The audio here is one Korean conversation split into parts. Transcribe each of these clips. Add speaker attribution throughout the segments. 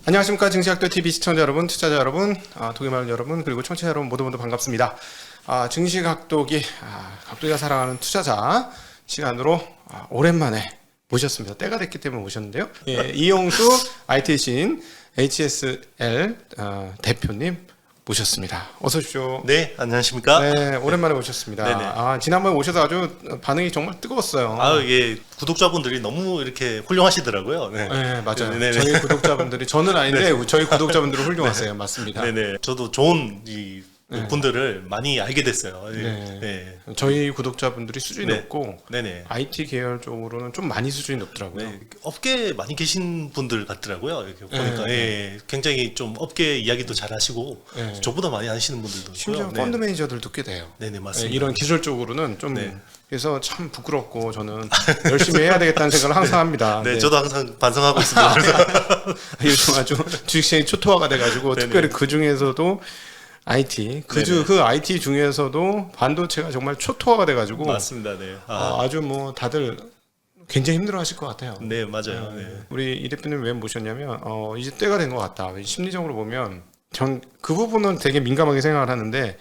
Speaker 1: 안녕하십니까. 증시학도TV 시청자 여러분, 투자자 여러분, 독일마을 여러분, 그리고 청취자 여러분 모두 반갑습니다. 증시각도기, 각도기가 사랑하는 투자자 시간으로 오랜만에 모셨습니다. 때가 됐기 때문에 모셨는데요. 예, 이용수 IT신 HSL 대표님 모셨습니다. 어서 오십시오.
Speaker 2: 네, 안녕하십니까?
Speaker 1: 네, 오랜만에 모셨습니다.
Speaker 2: 네네.
Speaker 1: 지난번에 오셔서 아주 반응이 정말 뜨거웠어요.
Speaker 2: 예, 구독자분들이 너무 이렇게 훌륭하시더라고요.
Speaker 1: 네, 맞아요.
Speaker 2: 네네.
Speaker 1: 저희 구독자분들이, 저는 아닌데 저희 구독자분들은 훌륭하세요. 맞습니다.
Speaker 2: 네네. 저도 좋은 분들을 많이 알게 됐어요.
Speaker 1: 네.
Speaker 2: 네.
Speaker 1: 저희 구독자분들이 수준이
Speaker 2: 네.
Speaker 1: 높고
Speaker 2: 네네.
Speaker 1: IT 계열 쪽으로는 좀 많이 수준이 높더라고요.
Speaker 2: 네, 업계에 많이 계신 분들 같더라고요. 이렇게 보니까
Speaker 1: 네.
Speaker 2: 예, 굉장히 좀 업계 이야기도 잘 하시고
Speaker 1: 네.
Speaker 2: 저보다 많이 아시는 분들도
Speaker 1: 심지어
Speaker 2: 있고요.
Speaker 1: 펀드 매니저들도 꽤 돼요.
Speaker 2: 네네,
Speaker 1: 네,
Speaker 2: 맞습니다.
Speaker 1: 이런 기술적으로는 좀
Speaker 2: 네.
Speaker 1: 그래서 참 부끄럽고 저는 열심히 해야 되겠다는 생각을 항상 합니다.
Speaker 2: 네, 저도 항상 반성하고 있습니다.
Speaker 1: 요즘 아주 주식시장이 초토화가 돼가지고
Speaker 2: 네네.
Speaker 1: 특별히 그 중에서도 IT 그 IT 중에서도 반도체가 정말 초토화가 돼가지고
Speaker 2: 맞습니다. 네.
Speaker 1: 아주 뭐 다들 굉장히 힘들어하실 것 같아요.
Speaker 2: 네, 맞아요. 네.
Speaker 1: 우리 이 대표님 왜 모셨냐면 이제 때가 된 것 같다. 심리적으로 보면 전 그 부분은 되게 민감하게 생각을 하는데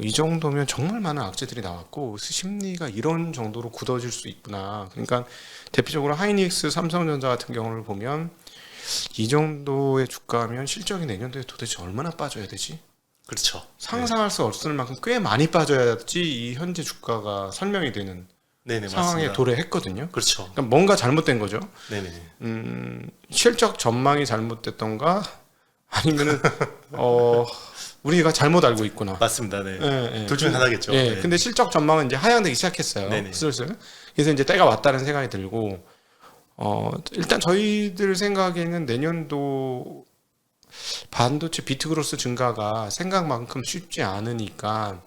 Speaker 1: 이 정도면 정말 많은 악재들이 나왔고 심리가 이런 정도로 굳어질 수 있구나. 그러니까 대표적으로 하이닉스, 삼성전자 같은 경우를 보면 이 정도의 주가면 실적이 내년도에 도대체 얼마나 빠져야 되지?
Speaker 2: 그렇죠.
Speaker 1: 상상할 수 없을 만큼 꽤 많이 빠져야지 이 현재 주가가 설명이 되는
Speaker 2: 네네,
Speaker 1: 상황에
Speaker 2: 맞습니다.
Speaker 1: 도래했거든요.
Speaker 2: 그렇죠.
Speaker 1: 그러니까 뭔가 잘못된 거죠.
Speaker 2: 네네.
Speaker 1: 실적 전망이 잘못됐던가 아니면은 우리가 잘못 알고 있구나.
Speaker 2: 맞습니다. 네.
Speaker 1: 예, 예.
Speaker 2: 둘 중에 하나겠죠.
Speaker 1: 예,
Speaker 2: 네.
Speaker 1: 근데 실적 전망은 이제 하향되기 시작했어요.
Speaker 2: 네네.
Speaker 1: 슬슬. 그래서 이제 때가 왔다는 생각이 들고 일단 저희들 생각에는 내년도 반도체 비트그로스 증가가 생각만큼 쉽지 않으니까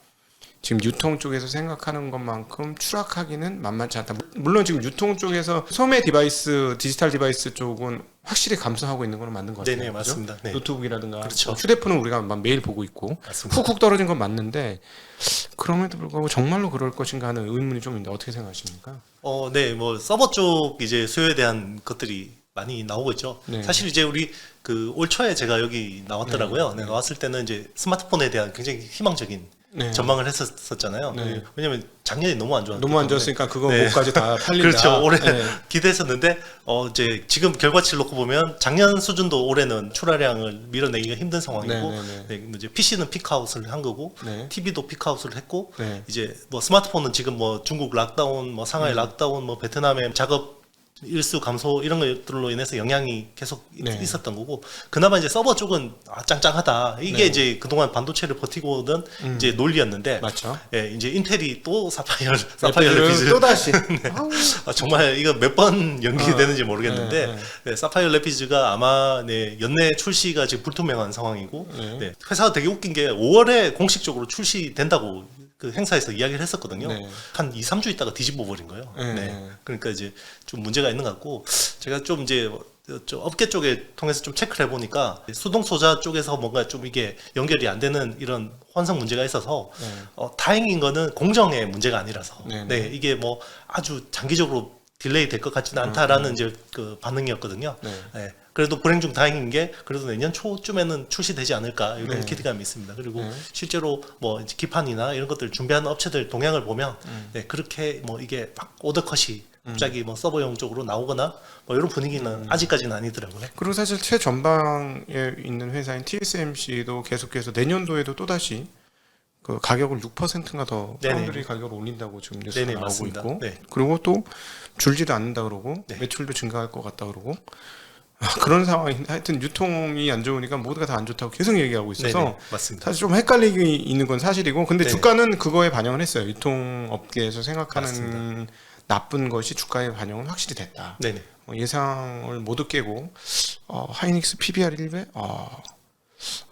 Speaker 1: 지금 유통 쪽에서 생각하는 것만큼 추락하기는 만만치 않다. 물론 지금 유통 쪽에서 소매 디바이스, 디지털 디바이스 쪽은 확실히 감소하고 있는 건 맞는 것 같아요.
Speaker 2: 네네,
Speaker 1: 그죠?
Speaker 2: 맞습니다. 네.
Speaker 1: 노트북이라든가
Speaker 2: 그렇죠.
Speaker 1: 휴대폰은 우리가 매일 보고 있고
Speaker 2: 맞습니다.
Speaker 1: 훅훅 떨어진 건 맞는데 그럼에도 불구하고 정말로 그럴 것인가 하는 의문이 좀 있는데 어떻게 생각하십니까?
Speaker 2: 네, 뭐 서버 쪽 이제 수요에 대한 것들이 많이 나오고 있죠.
Speaker 1: 네.
Speaker 2: 사실 이제 우리 그 올 초에 제가 여기 나왔더라고요. 네, 나왔을 때는 이제 스마트폰에 대한 굉장히 희망적인
Speaker 1: 네.
Speaker 2: 전망을 했었잖아요.
Speaker 1: 네.
Speaker 2: 왜냐면 작년에 너무 안 좋았기
Speaker 1: 너무 안
Speaker 2: 때문에.
Speaker 1: 좋았으니까 그거
Speaker 2: 네.
Speaker 1: 뭐까지 다 팔린다.
Speaker 2: 그렇죠. 올해
Speaker 1: 네.
Speaker 2: 기대했었는데 이제 지금 결과치를 놓고 보면 작년 수준도 올해는 출하량을 밀어내기가 힘든 상황이고
Speaker 1: 네.
Speaker 2: 네, 이제 PC는 피크아웃을 한 거고
Speaker 1: 네.
Speaker 2: TV도 피크아웃을 했고
Speaker 1: 네.
Speaker 2: 이제 뭐 스마트폰은 지금 뭐 중국 락다운, 뭐 상하이 락다운, 뭐 베트남의 작업 일수 감소 이런 것들로 인해서 영향이 계속
Speaker 1: 네.
Speaker 2: 있었던 거고 그나마 이제 서버 쪽은 짱짱하다 이게
Speaker 1: 네.
Speaker 2: 이제 그동안 반도체를 버티고 오던 이제 논리였는데
Speaker 1: 맞죠.
Speaker 2: 예, 이제 인텔이 또 사파이어
Speaker 1: 레피즈를
Speaker 2: 레피즈
Speaker 1: 또 다시
Speaker 2: 정말 이거 몇 번 연기되는지 모르겠는데
Speaker 1: 네.
Speaker 2: 네, 사파이어 레피즈가 아마 네, 연내 출시가 지금 불투명한 상황이고
Speaker 1: 네.
Speaker 2: 네, 회사가 되게 웃긴 게 5월에 공식적으로 출시된다고 그 행사에서 이야기를 했었거든요.
Speaker 1: 네.
Speaker 2: 한 2, 3주 있다가 뒤집어 버린 거예요.
Speaker 1: 네.
Speaker 2: 네. 그러니까 이제 좀 문제가 있는 것 같고 제가 좀 이제 좀 업계 쪽에 통해서 좀 체크를 해보니까 수동 소자 쪽에서 뭔가 좀 이게 연결이 안 되는 이런 환성 문제가 있어서
Speaker 1: 네.
Speaker 2: 다행인 거는 공정의 문제가 아니라서
Speaker 1: 네.
Speaker 2: 네, 이게 뭐 아주 장기적으로 딜레이 될 것 같지는 않다라는 이제 그 반응이었거든요.
Speaker 1: 네.
Speaker 2: 네. 그래도 불행 중 다행인 게 그래도 내년 초쯤에는 출시되지 않을까 이런
Speaker 1: 네.
Speaker 2: 기대감이 있습니다. 그리고
Speaker 1: 네.
Speaker 2: 실제로 뭐 이제 기판이나 이런 것들 준비하는 업체들 동향을 보면 네, 그렇게 뭐 이게 막 오더컷이 갑자기 뭐 서버용 쪽으로 나오거나 뭐 이런 분위기는 아직까지는 아니더라고요.
Speaker 1: 그리고 사실 최전방에 있는 회사인 TSMC도 계속해서 내년도에도 또다시 그 가격을 6%인가 더
Speaker 2: 네네.
Speaker 1: 사람들이 가격을 올린다고 지금 뉴스가
Speaker 2: 네네,
Speaker 1: 나오고
Speaker 2: 맞습니다.
Speaker 1: 있고
Speaker 2: 네.
Speaker 1: 그리고 또 줄지도 않는다 그러고
Speaker 2: 네.
Speaker 1: 매출도 증가할 것 같다 그러고 그런 상황이 하여튼 유통이 안 좋으니까 모두가 다 안 좋다고 계속 얘기하고 있어서
Speaker 2: 네네, 맞습니다.
Speaker 1: 사실 좀 헷갈리기 있는 건 사실이고 근데
Speaker 2: 네네.
Speaker 1: 주가는 그거에 반영을 했어요. 유통업계에서 생각하는
Speaker 2: 맞습니다.
Speaker 1: 나쁜 것이 주가에 반영은 확실히 됐다.
Speaker 2: 네네.
Speaker 1: 예상을 모두 깨고 하이닉스 PBR 1배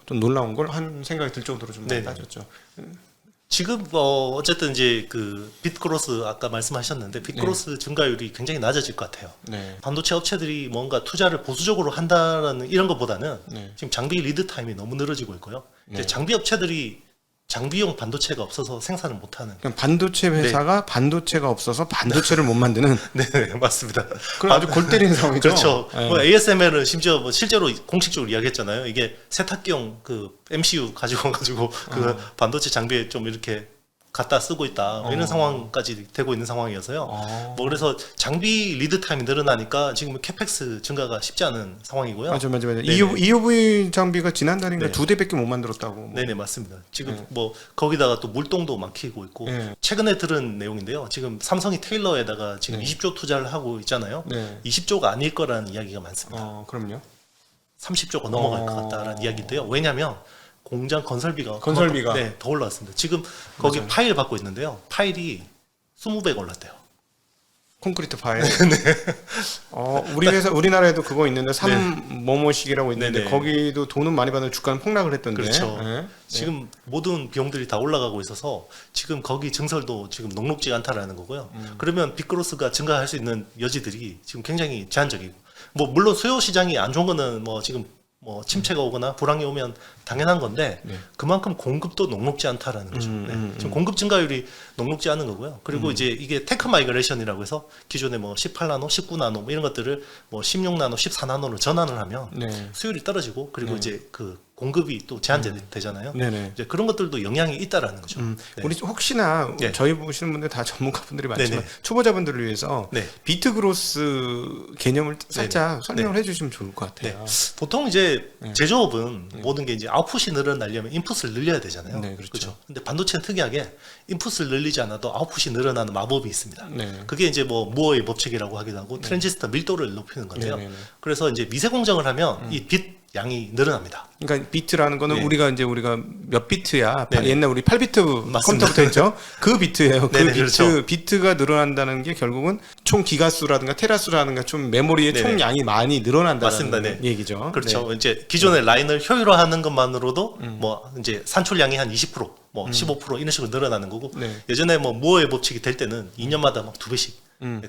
Speaker 1: 좀 놀라운 걸 한 생각이 들 정도로 좀
Speaker 2: 네네.
Speaker 1: 낮아졌죠.
Speaker 2: 지금 어쨌든 이제 그 빗그로스 아까 말씀하셨는데 빗그로스 증가율이 굉장히 낮아질 것 같아요.
Speaker 1: 네.
Speaker 2: 반도체 업체들이 뭔가 투자를 보수적으로 한다라는 이런 것보다는
Speaker 1: 네.
Speaker 2: 지금 장비 리드 타임이 너무 늘어지고 있고요.
Speaker 1: 네.
Speaker 2: 이제 장비 업체들이 장비용 반도체가 없어서 생산을 못하는.
Speaker 1: 그냥 반도체 회사가 반도체가 없어서 반도체를 못 만드는
Speaker 2: 네, 맞습니다.
Speaker 1: 그건 아주 골 때리는 상황이죠.
Speaker 2: 그렇죠.
Speaker 1: 네.
Speaker 2: 뭐 ASML은 심지어 뭐 실제로 공식적으로 이야기했잖아요. 이게 세탁기용 그 MCU 가지고 그 반도체 장비에 좀 이렇게 갖다 쓰고 있다 뭐 이런 상황까지 되고 있는 상황이어서요. 뭐 그래서 장비 리드 타임이 늘어나니까 지금 캐펙스 증가가 쉽지 않은 상황이고요.
Speaker 1: 맞아.
Speaker 2: 네네.
Speaker 1: EUV 장비가 지난달인가
Speaker 2: 네.
Speaker 1: 2대밖에 못 만들었다고. 뭐.
Speaker 2: 네네 맞습니다. 지금 뭐 거기다가 또 물동도 막히고 있고
Speaker 1: 네.
Speaker 2: 최근에 들은 내용인데요. 지금 삼성이 테일러에다가 지금 20조 투자를 하고 있잖아요.
Speaker 1: 네.
Speaker 2: 20조가 아닐 거라는 이야기가 많습니다.
Speaker 1: 그럼요.
Speaker 2: 30조가 넘어갈 것 같다라는 이야기인데요. 왜냐하면 공장 건설비가
Speaker 1: 건설비가.
Speaker 2: 더 올랐습니다. 지금 거기
Speaker 1: 맞아요.
Speaker 2: 파일 받고 있는데요. 파일이 20배 올랐대요.
Speaker 1: 콘크리트 파일. 우리 회사 우리나라에도 그거 있는데 삼모모식이라고 있는데
Speaker 2: 네네.
Speaker 1: 거기도 돈은 많이 받는 주가는 폭락을 했던데.
Speaker 2: 그렇죠.
Speaker 1: 네.
Speaker 2: 지금 모든 비용들이 다 올라가고 있어서 지금 거기 증설도 지금 녹록지 않다라는 거고요. 그러면 빅그로스가 증가할 수 있는 여지들이 지금 굉장히 제한적이고, 뭐 물론 수요 시장이 안 좋은 거는 뭐 지금 뭐 침체가 오거나 불황이 오면 당연한 건데
Speaker 1: 네.
Speaker 2: 그만큼 공급도 녹록지 않다라는 거죠. 지금 공급 증가율이 녹록지 않은 거고요. 그리고 이제 이게 테크 마이그레이션이라고 해서 기존에 뭐 18나노, 19나노 뭐 이런 것들을 뭐 16나노, 14나노로 전환을 하면
Speaker 1: 네.
Speaker 2: 수율이 떨어지고 그리고 이제 그 공급이 또 제한되잖아요.
Speaker 1: 네네.
Speaker 2: 이제 그런 것들도 영향이 있다라는 거죠. 네.
Speaker 1: 우리 혹시나
Speaker 2: 네.
Speaker 1: 저희 보시는 분들 다 전문가분들이 많지만
Speaker 2: 네네.
Speaker 1: 초보자분들을 위해서
Speaker 2: 네.
Speaker 1: 비트그로스 개념을 살짝 설명을 해주시면 좋을 것 같아요.
Speaker 2: 보통 이제 제조업은 모든 게 이제 아웃풋이 늘어나려면 인풋을 늘려야 되잖아요.
Speaker 1: 네, 그렇죠.
Speaker 2: 근데 반도체는 특이하게 인풋을 늘리지 않아도 아웃풋이 늘어나는 마법이 있습니다.
Speaker 1: 네.
Speaker 2: 그게 이제 뭐 무어의 법칙이라고 하기도 하고 트랜지스터 밀도를 높이는 건데요.
Speaker 1: 네네네.
Speaker 2: 그래서 이제 미세 공정을 하면 이 빛 양이 늘어납니다.
Speaker 1: 그러니까 비트라는 거는
Speaker 2: 네.
Speaker 1: 우리가 몇 비트야?
Speaker 2: 네네.
Speaker 1: 옛날 우리 8비트
Speaker 2: 맞습니다.
Speaker 1: 컴퓨터부터 했죠. 그 비트예요. 그
Speaker 2: 네네,
Speaker 1: 비트
Speaker 2: 그렇죠.
Speaker 1: 비트가 늘어난다는 게 결국은 총 기가수라든가 테라수라든가 좀 메모리의
Speaker 2: 네네.
Speaker 1: 총 양이 많이 늘어난다는
Speaker 2: 맞습니다. 네.
Speaker 1: 얘기죠.
Speaker 2: 그렇죠. 이제 기존의 라인을 효율화하는 것만으로도 뭐 이제 산출량이 한 20%, 뭐 15% 이런 식으로 늘어나는 거고
Speaker 1: 네.
Speaker 2: 예전에 뭐 무어의 법칙이 될 때는 2년마다 막 2배씩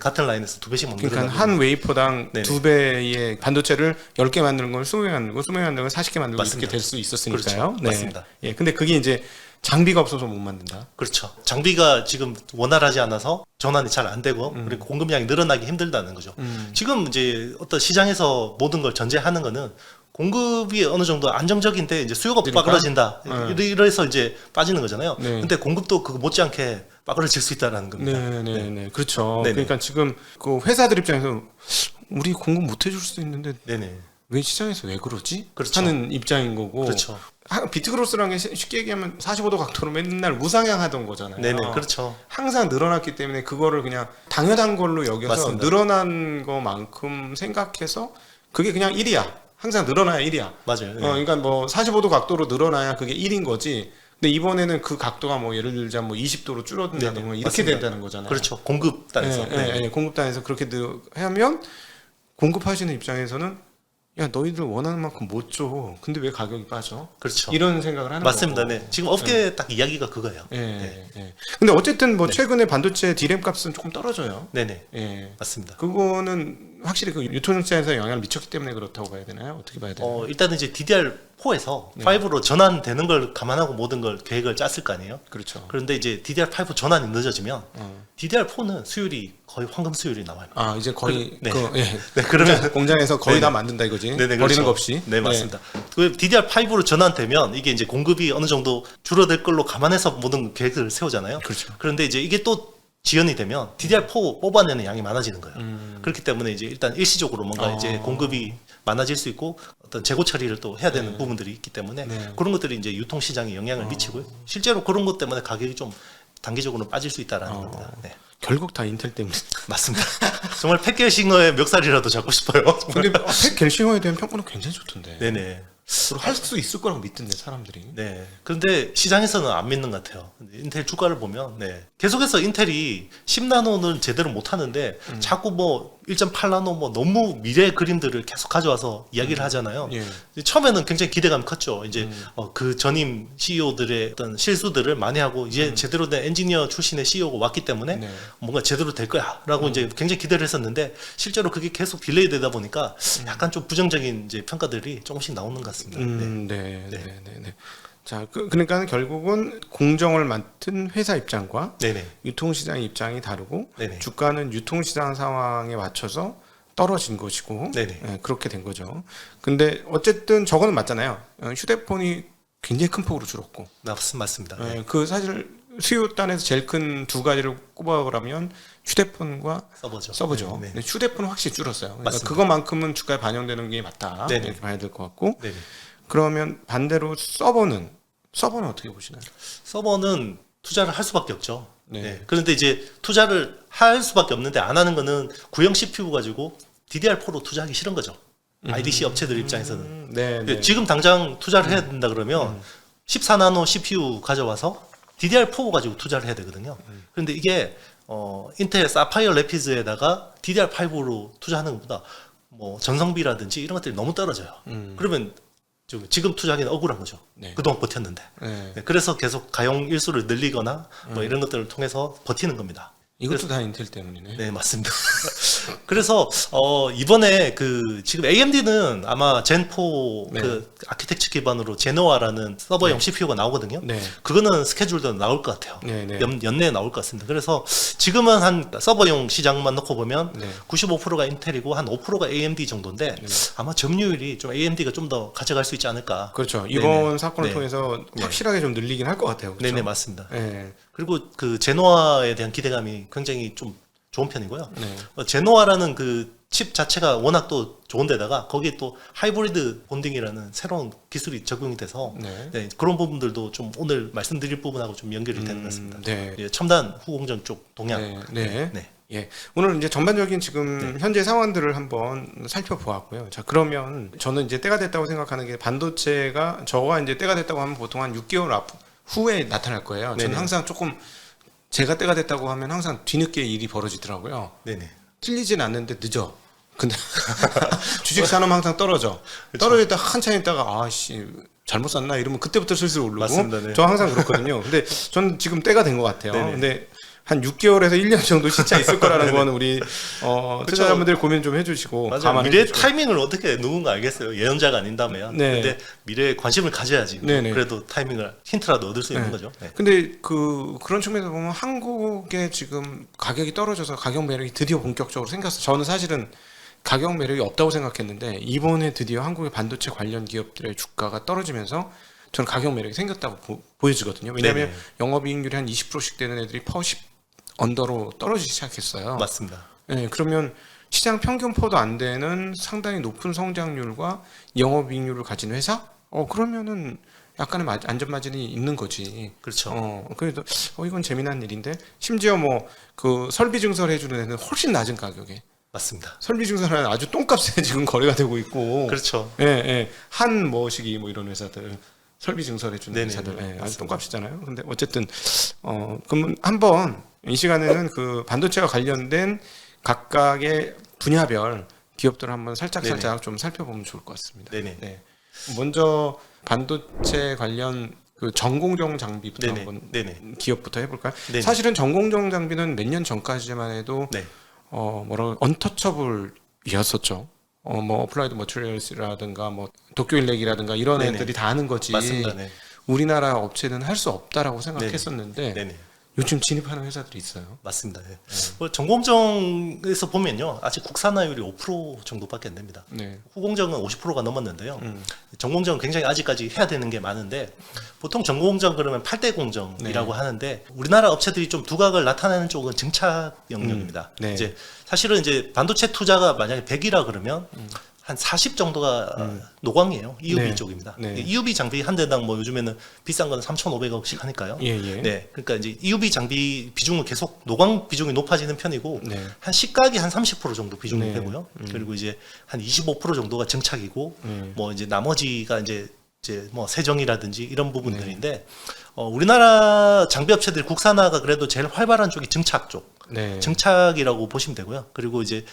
Speaker 2: 같은 라인에서 2배씩 막
Speaker 1: 그러니까
Speaker 2: 늘어나고
Speaker 1: 한 웨이퍼당
Speaker 2: 네네.
Speaker 1: 2배의 반도체를 10개 만드는 걸 20개 만들고 20개 만드는 걸 40개 만들고
Speaker 2: 맞습니다.
Speaker 1: 이렇게 될 수 있었으니까요.
Speaker 2: 그렇죠. 맞습니다.
Speaker 1: 예. 근데 그게 이제 장비가 없어서 못 만든다.
Speaker 2: 그렇죠. 장비가 지금 원활하지 않아서 전환이 잘 안 되고 그리고 공급량이 늘어나기 힘들다는 거죠. 지금 이제 어떤 시장에서 모든 걸 전제하는 거는 공급이 어느 정도 안정적인데 이제 수요가
Speaker 1: 그러니까?
Speaker 2: 빠그러진다. 이래서 이제 빠지는 거잖아요.
Speaker 1: 네.
Speaker 2: 근데 공급도 그거 못지않게 빠그러질 수 있다라는 겁니다.
Speaker 1: 네네네. 그렇죠.
Speaker 2: 네네.
Speaker 1: 그러니까 지금 그 회사들 입장에서 우리 공급 못 해줄 수도 있는데
Speaker 2: 네네.
Speaker 1: 왜 시장에서 왜 그러지?
Speaker 2: 그렇죠.
Speaker 1: 하는 입장인 거고.
Speaker 2: 그렇죠.
Speaker 1: 비트그로스라는 게 쉽게 얘기하면 45도 각도로 맨날 우상향하던 거잖아요.
Speaker 2: 네네. 그렇죠.
Speaker 1: 항상 늘어났기 때문에 그거를 그냥 당연한 걸로 여겨서
Speaker 2: 맞습니다.
Speaker 1: 늘어난 것만큼 생각해서 그게 그냥 1이야. 항상 늘어나야 1이야.
Speaker 2: 맞아요. 네.
Speaker 1: 그러니까 뭐 45도 각도로 늘어나야 그게 1인 거지. 근데 이번에는 그 각도가 뭐 예를 들자 뭐 20도로 줄어든다든가
Speaker 2: 네네,
Speaker 1: 이렇게
Speaker 2: 맞습니다.
Speaker 1: 된다는 거잖아요.
Speaker 2: 그렇죠. 공급단에서. 네.
Speaker 1: 공급단에서 그렇게 하면 공급하시는 입장에서는 야 너희들 원하는 만큼 못 줘. 근데 왜 가격이 빠져?
Speaker 2: 그렇죠.
Speaker 1: 이런 생각을 하는
Speaker 2: 맞습니다.
Speaker 1: 거고.
Speaker 2: 네. 지금 업계 딱 이야기가 그거예요.
Speaker 1: 예,
Speaker 2: 네.
Speaker 1: 예. 근데 어쨌든 뭐 최근에 반도체 디램 값은 조금 떨어져요.
Speaker 2: 네네.
Speaker 1: 예.
Speaker 2: 맞습니다.
Speaker 1: 그거는 확실히 그 유통업체에서 영향을 미쳤기 때문에 그렇다고 봐야 되나요? 어떻게 봐야 되나요?
Speaker 2: 일단은 이제 DDR4에서 5로 전환되는 걸 감안하고 모든 걸 계획을 짰을 거 아니에요.
Speaker 1: 그렇죠.
Speaker 2: 그런데 이제 DDR5 전환이 늦어지면 DDR4는 수율이 거의 황금 수율이 나와요.
Speaker 1: 아 이제 거의
Speaker 2: 네.
Speaker 1: 예.
Speaker 2: 네, 그러면
Speaker 1: 공장에서 거의
Speaker 2: 네네.
Speaker 1: 다 만든다 이거지.
Speaker 2: 네네,
Speaker 1: 버리는
Speaker 2: 그렇죠.
Speaker 1: 거 없이.
Speaker 2: 네, 맞습니다. 그 DDR5로 전환되면 이게 이제 공급이 어느 정도 줄어들 걸로 감안해서 모든 계획을 세우잖아요.
Speaker 1: 그렇죠.
Speaker 2: 그런데 이제 이게 또 지연이 되면 DDR4 뽑아내는 양이 많아지는 거예요. 그렇기 때문에 이제 일단 일시적으로 뭔가 이제 공급이 많아질 수 있고 어떤 재고 처리를 또 해야 되는 부분들이 있기 때문에
Speaker 1: 네.
Speaker 2: 그런 것들이 이제 유통 시장에 영향을 미치고요. 실제로 그런 것 때문에 가격이 좀 단기적으로 빠질 수 있다라는 겁니다. 네.
Speaker 1: 결국 다 인텔 때문에.
Speaker 2: 맞습니다. 정말 팩겔싱어의 멱살이라도 잡고 싶어요.
Speaker 1: 근데 팩 갤싱어에 대한 평가는 굉장히 좋던데.
Speaker 2: 네네.
Speaker 1: 할 수 있을 거라고 믿던데 사람들이.
Speaker 2: 네. 그런데 시장에서는 안 믿는 것 같아요. 근데 인텔 주가를 보면, 네. 계속해서 인텔이 10나노는 제대로 못 하는데, 자꾸 뭐 1.8나노 뭐 너무 미래 그림들을 계속 가져와서 이야기를 하잖아요.
Speaker 1: 예.
Speaker 2: 처음에는 굉장히 기대감이 컸죠. 이제 그 전임 CEO들의 어떤 실수들을 만회하고 이제 제대로 된 엔지니어 출신의 CEO가 왔기 때문에
Speaker 1: 네.
Speaker 2: 뭔가 제대로 될 거야라고 이제 굉장히 기대를 했었는데 실제로 그게 계속 딜레이 되다 보니까 약간 좀 부정적인 이제 평가들이 조금씩 나오는 것 같습니다.
Speaker 1: 네. 네. 자, 그러니까 결국은 공정을 맡은 회사 입장과
Speaker 2: 네네.
Speaker 1: 유통시장 입장이 다르고
Speaker 2: 네네.
Speaker 1: 주가는 유통시장 상황에 맞춰서 떨어진 것이고
Speaker 2: 네네.
Speaker 1: 예, 그렇게 된 거죠. 근데 어쨌든 저거는 맞잖아요. 휴대폰이 굉장히 큰 폭으로 줄었고
Speaker 2: 맞습니다.
Speaker 1: 예, 그 사실 수요단에서 제일 큰 두 가지를 꼽아보라면 휴대폰과
Speaker 2: 서버죠.
Speaker 1: 서버죠.
Speaker 2: 네.
Speaker 1: 근데 휴대폰은 확실히 줄었어요. 그러니까
Speaker 2: 맞습니다.
Speaker 1: 그것만큼은 주가에 반영되는 게 맞다
Speaker 2: 네네.
Speaker 1: 이렇게 봐야 될 것 같고
Speaker 2: 네네.
Speaker 1: 그러면 반대로 서버는 어떻게 보시나요?
Speaker 2: 서버는 투자를 할 수밖에 없죠.
Speaker 1: 네.
Speaker 2: 네. 그런데 이제 투자를 할 수밖에 없는데 안 하는 거는 구형 CPU 가지고 DDR4로 투자하기 싫은 거죠. IDC 업체들 입장에서는.
Speaker 1: 네, 네.
Speaker 2: 지금 당장 투자를 해야 된다 그러면 14나노 CPU 가져와서 DDR4 가지고 투자를 해야 되거든요. 그런데 이게 인텔 사파이어 레피즈에다가 DDR5로 투자하는 것보다 뭐 전성비라든지 이런 것들이 너무 떨어져요. 그러면 지금 투자하기는 억울한 거죠.
Speaker 1: 네.
Speaker 2: 그동안 버텼는데.
Speaker 1: 네.
Speaker 2: 네, 그래서 계속 가용 일수를 늘리거나 뭐 이런 것들을 통해서 버티는 겁니다.
Speaker 1: 이것도 다 인텔 때문이네.
Speaker 2: 네, 맞습니다. 그래서 이번에 지금 AMD는 아마 젠4
Speaker 1: 네.
Speaker 2: 그 아키텍처 기반으로 제노아라는 서버용 CPU가 나오거든요.
Speaker 1: 네.
Speaker 2: 그거는 스케줄도 나올 것 같아요.
Speaker 1: 네, 네.
Speaker 2: 연내에 나올 것 같습니다. 그래서 지금은 한 서버용 시장만 놓고 보면
Speaker 1: 네.
Speaker 2: 95%가 인텔이고 한 5%가 AMD 정도인데 아마 점유율이 좀 AMD가 좀 더 가져갈 수 있지 않을까.
Speaker 1: 그렇죠. 이번
Speaker 2: 네네.
Speaker 1: 사건을
Speaker 2: 네.
Speaker 1: 통해서
Speaker 2: 네.
Speaker 1: 확실하게 좀 늘리긴 할 것 같아요. 그렇죠?
Speaker 2: 네네, 맞습니다.
Speaker 1: 네.
Speaker 2: 그리고 그 제노아에 대한 기대감이 굉장히 좀 좋은 편이고요.
Speaker 1: 네.
Speaker 2: 제노아라는 그 칩 자체가 워낙 또 좋은데다가 거기에 또 하이브리드 본딩이라는 새로운 기술이 적용이 돼서
Speaker 1: 네.
Speaker 2: 네, 그런 부분들도 좀 오늘 말씀드릴 부분하고 좀 연결이 되는 것 같습니다.
Speaker 1: 네.
Speaker 2: 예, 첨단 후공정 쪽 동향.
Speaker 1: 네. 네.
Speaker 2: 네.
Speaker 1: 예. 오늘 이제 전반적인 지금 현재 상황들을 한번 살펴보았고요. 자, 그러면 저는 이제 때가 됐다고 생각하는 게 반도체가 저가 이제 때가 됐다고 하면 보통 한 6개월 후에 나타날 거예요. 저는
Speaker 2: 네네.
Speaker 1: 항상 조금 제가 때가 됐다고 하면 항상 뒤늦게 일이 벌어지더라고요.
Speaker 2: 네네.
Speaker 1: 틀리진 않는데 늦어. 근데 주식 사놓으면 항상 떨어져. 떨어졌다 한참 있다가 아씨 잘못 샀나 이러면 그때부터 슬슬 오르고.
Speaker 2: 맞습니다. 네.
Speaker 1: 저 항상 그렇거든요. 근데 저는 지금 때가 된 것 같아요.
Speaker 2: 네네.
Speaker 1: 근데 한 6개월에서 1년 정도 진짜 있을 거라는 거는 우리 투자자분들 고민 좀 해주시고
Speaker 2: 맞아요.
Speaker 1: 감안해
Speaker 2: 미래
Speaker 1: 주시고.
Speaker 2: 타이밍을 어떻게 누군가 알겠어요. 예언자가 아닌다면.
Speaker 1: 네.
Speaker 2: 근데 미래에 관심을 가져야지.
Speaker 1: 네네.
Speaker 2: 그래도 타이밍을 힌트라도 얻을 수 있는
Speaker 1: 네.
Speaker 2: 거죠. 네.
Speaker 1: 근데 그런 측면에서 보면 한국에 지금 가격이 떨어져서 가격 매력이 드디어 본격적으로 생겼어. 저는 사실은 가격 매력이 없다고 생각했는데 이번에 드디어 한국의 반도체 관련 기업들의 주가가 떨어지면서 저는 가격 매력이 생겼다고 보여지거든요. 왜냐하면
Speaker 2: 네네.
Speaker 1: 영업이익률이 한 20%씩 되는 애들이 퍼10 언더로 떨어지기 시작했어요.
Speaker 2: 맞습니다.
Speaker 1: 네, 그러면 시장 평균 퍼도 안 되는 상당히 높은 성장률과 영업이익률을 가진 회사? 그러면은 약간의 안전 마진이 있는 거지.
Speaker 2: 그렇죠.
Speaker 1: 그래도 이건 재미난 일인데 심지어 뭐 그 설비 증설 해주는 애는 훨씬 낮은 가격에
Speaker 2: 맞습니다.
Speaker 1: 설비 증설은 아주 똥값에 지금 거래가 되고 있고.
Speaker 2: 그렇죠.
Speaker 1: 예, 예. 한 뭐시기 뭐 이런 회사들 설비 증설해 주는
Speaker 2: 네네,
Speaker 1: 회사들 아주
Speaker 2: 맞습니다.
Speaker 1: 똥값이잖아요. 근데 어쨌든 그러면 한번 이 시간에는 그 반도체와 관련된 각각의 분야별 기업들을 한번 살짝 좀 살펴보면 좋을 것 같습니다.
Speaker 2: 네네.
Speaker 1: 네. 먼저 반도체 관련 그 전공정 장비부터
Speaker 2: 네네.
Speaker 1: 한번
Speaker 2: 네네.
Speaker 1: 기업부터 해볼까요?
Speaker 2: 네네.
Speaker 1: 사실은 전공정 장비는 몇 년 전까지만 해도
Speaker 2: 네.
Speaker 1: 언터처블이었었죠. 뭐 어플라이드 머티리얼스라든가 뭐 도쿄 일렉이라든가 이런
Speaker 2: 네네.
Speaker 1: 애들이 다 하는 거지.
Speaker 2: 맞습니다. 네.
Speaker 1: 우리나라 업체는 할 수 없다라고 생각했었는데
Speaker 2: 네네.
Speaker 1: 요즘 진입하는 회사들이 있어요.
Speaker 2: 맞습니다. 네. 전공정에서 보면요, 아직 국산화율이 5% 정도밖에 안 됩니다.
Speaker 1: 네.
Speaker 2: 후공정은 50%가 넘었는데요. 전공정은 굉장히 아직까지 해야 되는 게 많은데 보통 전공정 그러면 8대 공정이라고 하는데 우리나라 업체들이 좀 두각을 나타내는 쪽은 증착 영역입니다.
Speaker 1: 네.
Speaker 2: 이제 사실은 이제 반도체 투자가 만약에 100이라 그러면 한 40 정도가 노광이에요. EUV
Speaker 1: 네.
Speaker 2: 쪽입니다.
Speaker 1: 네.
Speaker 2: EUV 장비 한 대당 뭐 요즘에는 비싼 거는 3,500억씩 하니까요.
Speaker 1: 예, 예.
Speaker 2: 네, 그러니까 이제 EUV 장비 비중은 계속 노광 비중이 높아지는 편이고
Speaker 1: 네.
Speaker 2: 한 시각이 한 30% 정도 비중이
Speaker 1: 네.
Speaker 2: 되고요. 그리고 이제 한 25% 정도가 증착이고 뭐 이제 나머지가 이제 뭐 세정이라든지 이런 부분들인데 우리나라 장비 업체들 국산화가 그래도 제일 활발한 쪽이 증착 쪽.
Speaker 1: 네.
Speaker 2: 증착이라고 보시면 되고요. 그리고 이제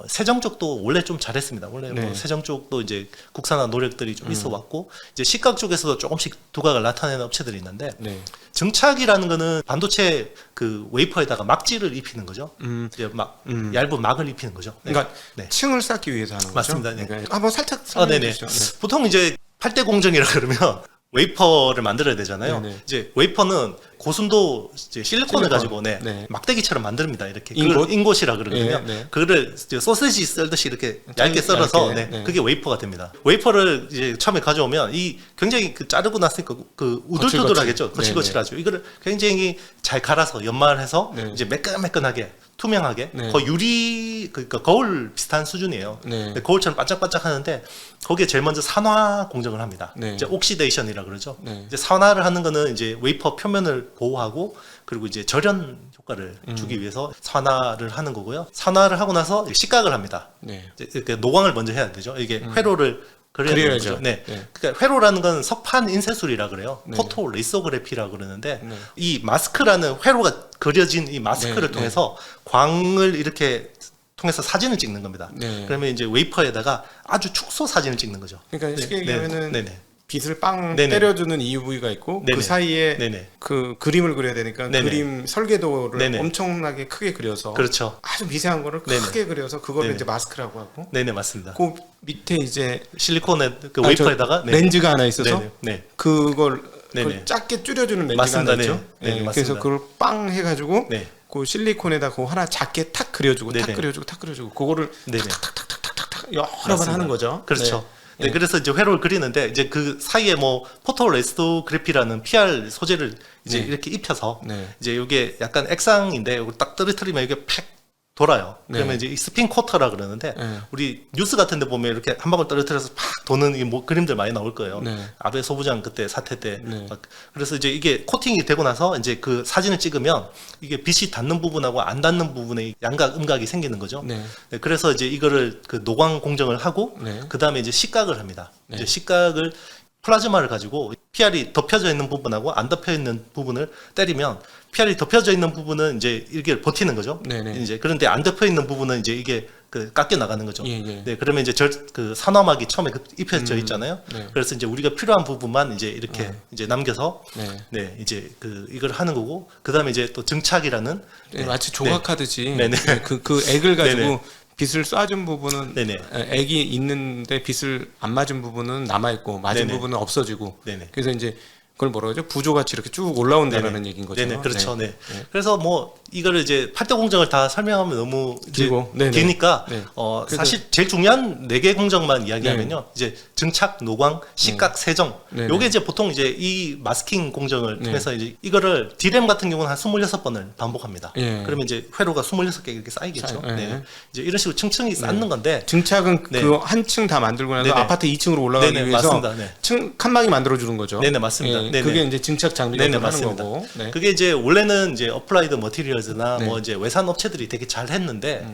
Speaker 2: 세정 쪽도 원래 좀 잘했습니다. 원래
Speaker 1: 네.
Speaker 2: 뭐 세정 쪽도 이제 국산화 노력들이 좀 있어 왔고 이제 시각 쪽에서도 조금씩 두각을 나타내는 업체들이 있는데
Speaker 1: 네.
Speaker 2: 증착이라는 거는 반도체 그 웨이퍼에다가 막지를 입히는 거죠. 이제 막 얇은 막을 입히는 거죠. 네.
Speaker 1: 그러니까
Speaker 2: 네.
Speaker 1: 층을 쌓기 위해서 하는 거죠.
Speaker 2: 맞습니다. 네.
Speaker 1: 그러니까 한번 살짝
Speaker 2: 네네.
Speaker 1: 설명해 주시죠. 네.
Speaker 2: 보통 이제 8대 공정이라 그러면 웨이퍼를 만들어야 되잖아요.
Speaker 1: 네네.
Speaker 2: 이제 웨이퍼는 고순도 이제 실리콘을
Speaker 1: 실리콘.
Speaker 2: 가지고
Speaker 1: 네.
Speaker 2: 막대기처럼 만듭니다. 이렇게
Speaker 1: 인곳?
Speaker 2: 그걸 인곳이라 그러거든요.
Speaker 1: 네, 네.
Speaker 2: 그거를 이제 소세지 썰듯이 이렇게 얇게 썰어서
Speaker 1: 얇게,
Speaker 2: 네,
Speaker 1: 네.
Speaker 2: 그게 웨이퍼가 됩니다. 웨이퍼를 이제 처음에 가져오면 이 굉장히 그 자르고 났으니까 그 우들두들하겠죠.
Speaker 1: 거칠거칠.
Speaker 2: 거칠거칠하죠. 이거를 굉장히 잘 갈아서 연말해서
Speaker 1: 네.
Speaker 2: 이제 매끈매끈하게 투명하게
Speaker 1: 네.
Speaker 2: 거의 유리 그러니까 거울 비슷한 수준이에요.
Speaker 1: 네.
Speaker 2: 근데 거울처럼 반짝반짝 하는데 거기에 제일 먼저 산화 공정을 합니다.
Speaker 1: 네.
Speaker 2: 이제 옥시데이션이라 그러죠.
Speaker 1: 네.
Speaker 2: 이제 산화를 하는 거는 이제 웨이퍼 표면을 보호하고 그리고 이제 절연 효과를 주기 위해서 산화를 하는 거고요. 산화를 하고 나서 이제 식각을 합니다.
Speaker 1: 네.
Speaker 2: 이제 이렇게 노광을 먼저 해야 되죠. 이게 회로를 그려야 되는
Speaker 1: 그려야죠.
Speaker 2: 거죠. 네.
Speaker 1: 네.
Speaker 2: 그러니까 회로라는 건 석판 인쇄술이라 그래요.
Speaker 1: 네.
Speaker 2: 포토 레이소그래피라 그러는데
Speaker 1: 네.
Speaker 2: 이 마스크라는 회로가 그려진 이 마스크를
Speaker 1: 네.
Speaker 2: 통해서 광을 이렇게 통해서 사진을 찍는 겁니다.
Speaker 1: 네.
Speaker 2: 그러면 이제 웨이퍼에다가 아주 축소 사진을 찍는 거죠.
Speaker 1: 그러니까 쉽게
Speaker 2: 네.
Speaker 1: 얘기하면은
Speaker 2: 네네.
Speaker 1: 빛을 빵
Speaker 2: 네네.
Speaker 1: 때려주는 EUV가 있고
Speaker 2: 네네.
Speaker 1: 그 사이에
Speaker 2: 네네.
Speaker 1: 그 그림을 그려야 되니까
Speaker 2: 네네.
Speaker 1: 그림 설계도를
Speaker 2: 네네.
Speaker 1: 엄청나게 크게 그려서
Speaker 2: 그렇죠.
Speaker 1: 아주 미세한 거를
Speaker 2: 네네.
Speaker 1: 크게 그려서 그거를
Speaker 2: 네네.
Speaker 1: 이제 마스크라고 하고
Speaker 2: 네네 맞습니다.
Speaker 1: 그 밑에 이제
Speaker 2: 실리콘에 그
Speaker 1: 아,
Speaker 2: 웨이퍼에다가 네.
Speaker 1: 렌즈가 하나 있어서
Speaker 2: 네네. 네.
Speaker 1: 그걸
Speaker 2: 네네.
Speaker 1: 작게 줄여주는 렌즈가
Speaker 2: 맞습니다.
Speaker 1: 하나 있죠.
Speaker 2: 네. 네네,
Speaker 1: 그래서
Speaker 2: 맞습니다.
Speaker 1: 그걸 빵 해가지고
Speaker 2: 네.
Speaker 1: 그 실리콘에다 그거 하나 작게 탁 그려주고 탁
Speaker 2: 네네.
Speaker 1: 그려주고 탁 그려주고 그거를
Speaker 2: 네네.
Speaker 1: 탁탁탁탁탁탁 여러 번
Speaker 2: 맞습니다.
Speaker 1: 하는 거죠.
Speaker 2: 그렇죠.
Speaker 1: 네.
Speaker 2: 네, 그래서 이제 회로를 그리는데 이제 그 사이에 뭐 포토레스토그래피라는 PR 소재를 이제
Speaker 1: 네.
Speaker 2: 이렇게 입혀서
Speaker 1: 네.
Speaker 2: 이제 이게 약간 액상인데 이걸 딱 떨어뜨리면 이게 팩 돌아요.
Speaker 1: 네.
Speaker 2: 그러면 이제 이 스핀 코터라 그러는데
Speaker 1: 네.
Speaker 2: 우리 뉴스 같은 데 보면 이렇게 한 방울 떨어뜨려서 팍 도는 이 뭐 그림들 많이 나올 거예요.
Speaker 1: 네.
Speaker 2: 아베 소부장 그때 사태 때.
Speaker 1: 네.
Speaker 2: 막 그래서 이제 이게 코팅이 되고 나서 이제 그 사진을 찍으면 이게 빛이 닿는 부분하고 안 닿는 부분에 양각 음각이 생기는 거죠.
Speaker 1: 네.
Speaker 2: 네, 그래서 이제 이거를 그 노광 공정을 하고
Speaker 1: 네.
Speaker 2: 그 다음에 이제 식각을 합니다.
Speaker 1: 네.
Speaker 2: 이제 식각을 플라즈마를 가지고 PR이 덮여져 있는 부분하고 안 덮여 있는 부분을 때리면 PR이 덮여져 있는 부분은 이제 이게 버티는 거죠.
Speaker 1: 네네.
Speaker 2: 이제 그런데 안 덮여 있는 부분은 이제 이게 그 깎여 나가는 거죠.
Speaker 1: 예, 예.
Speaker 2: 네, 그러면 이제 그 산화막이 처음에 입혀져 있잖아요.
Speaker 1: 네.
Speaker 2: 그래서 이제 우리가 필요한 부분만 이제 이렇게 이제 남겨서
Speaker 1: 네.
Speaker 2: 네, 이제 그 이걸 하는 거고 그 다음에 이제 또 증착이라는
Speaker 1: 네, 마치 조각하듯이
Speaker 2: 네네.
Speaker 1: 그 액을 가지고
Speaker 2: 네네.
Speaker 1: 빛을 쏴준 부분은
Speaker 2: 네네.
Speaker 1: 액이 있는데 빛을 안 맞은 부분은 남아 있고 맞은
Speaker 2: 네네.
Speaker 1: 부분은 없어지고
Speaker 2: 네네.
Speaker 1: 그래서 이제 그걸 뭐라고 하죠? 부조같이 이렇게 쭉 올라온다는 얘기인 거죠.
Speaker 2: 네네, 그렇죠. 네.
Speaker 1: 네.
Speaker 2: 그래서 뭐 이거를 이제 8대 공정을 다 설명하면 너무 이제
Speaker 1: 길고. 네네.
Speaker 2: 기니까
Speaker 1: 네. 그래서-
Speaker 2: 사실 제일 중요한 4개 공정만 이야기하면요. 이제 증착, 노광, 식각, 세정.
Speaker 1: 네네.
Speaker 2: 요게 이제 보통 이제 이 마스킹 공정을
Speaker 1: 네.
Speaker 2: 통해서 이제 이거를 디램 같은 경우는 한 26번을 반복합니다.
Speaker 1: 예.
Speaker 2: 그러면 이제 회로가 26개 이렇게 쌓이겠죠.
Speaker 1: 쌓여, 예.
Speaker 2: 네. 이제 이런 식으로 층층이 쌓는 건데
Speaker 1: 증착은
Speaker 2: 네.
Speaker 1: 그 한 층 다 만들고 나서
Speaker 2: 네네.
Speaker 1: 아파트 2층으로 올라가기
Speaker 2: 네네,
Speaker 1: 위해서
Speaker 2: 맞습니다. 네.
Speaker 1: 칸막이 만들어 주는 거죠.
Speaker 2: 네네, 맞습니다.
Speaker 1: 예,
Speaker 2: 네네.
Speaker 1: 그게 이제 증착 장비가
Speaker 2: 네네,
Speaker 1: 하는
Speaker 2: 맞습니다.
Speaker 1: 거고. 네.
Speaker 2: 그게 이제 원래는 이제 어플라이드 머티리얼즈나
Speaker 1: 네.
Speaker 2: 뭐 이제 외산 업체들이 되게 잘 했는데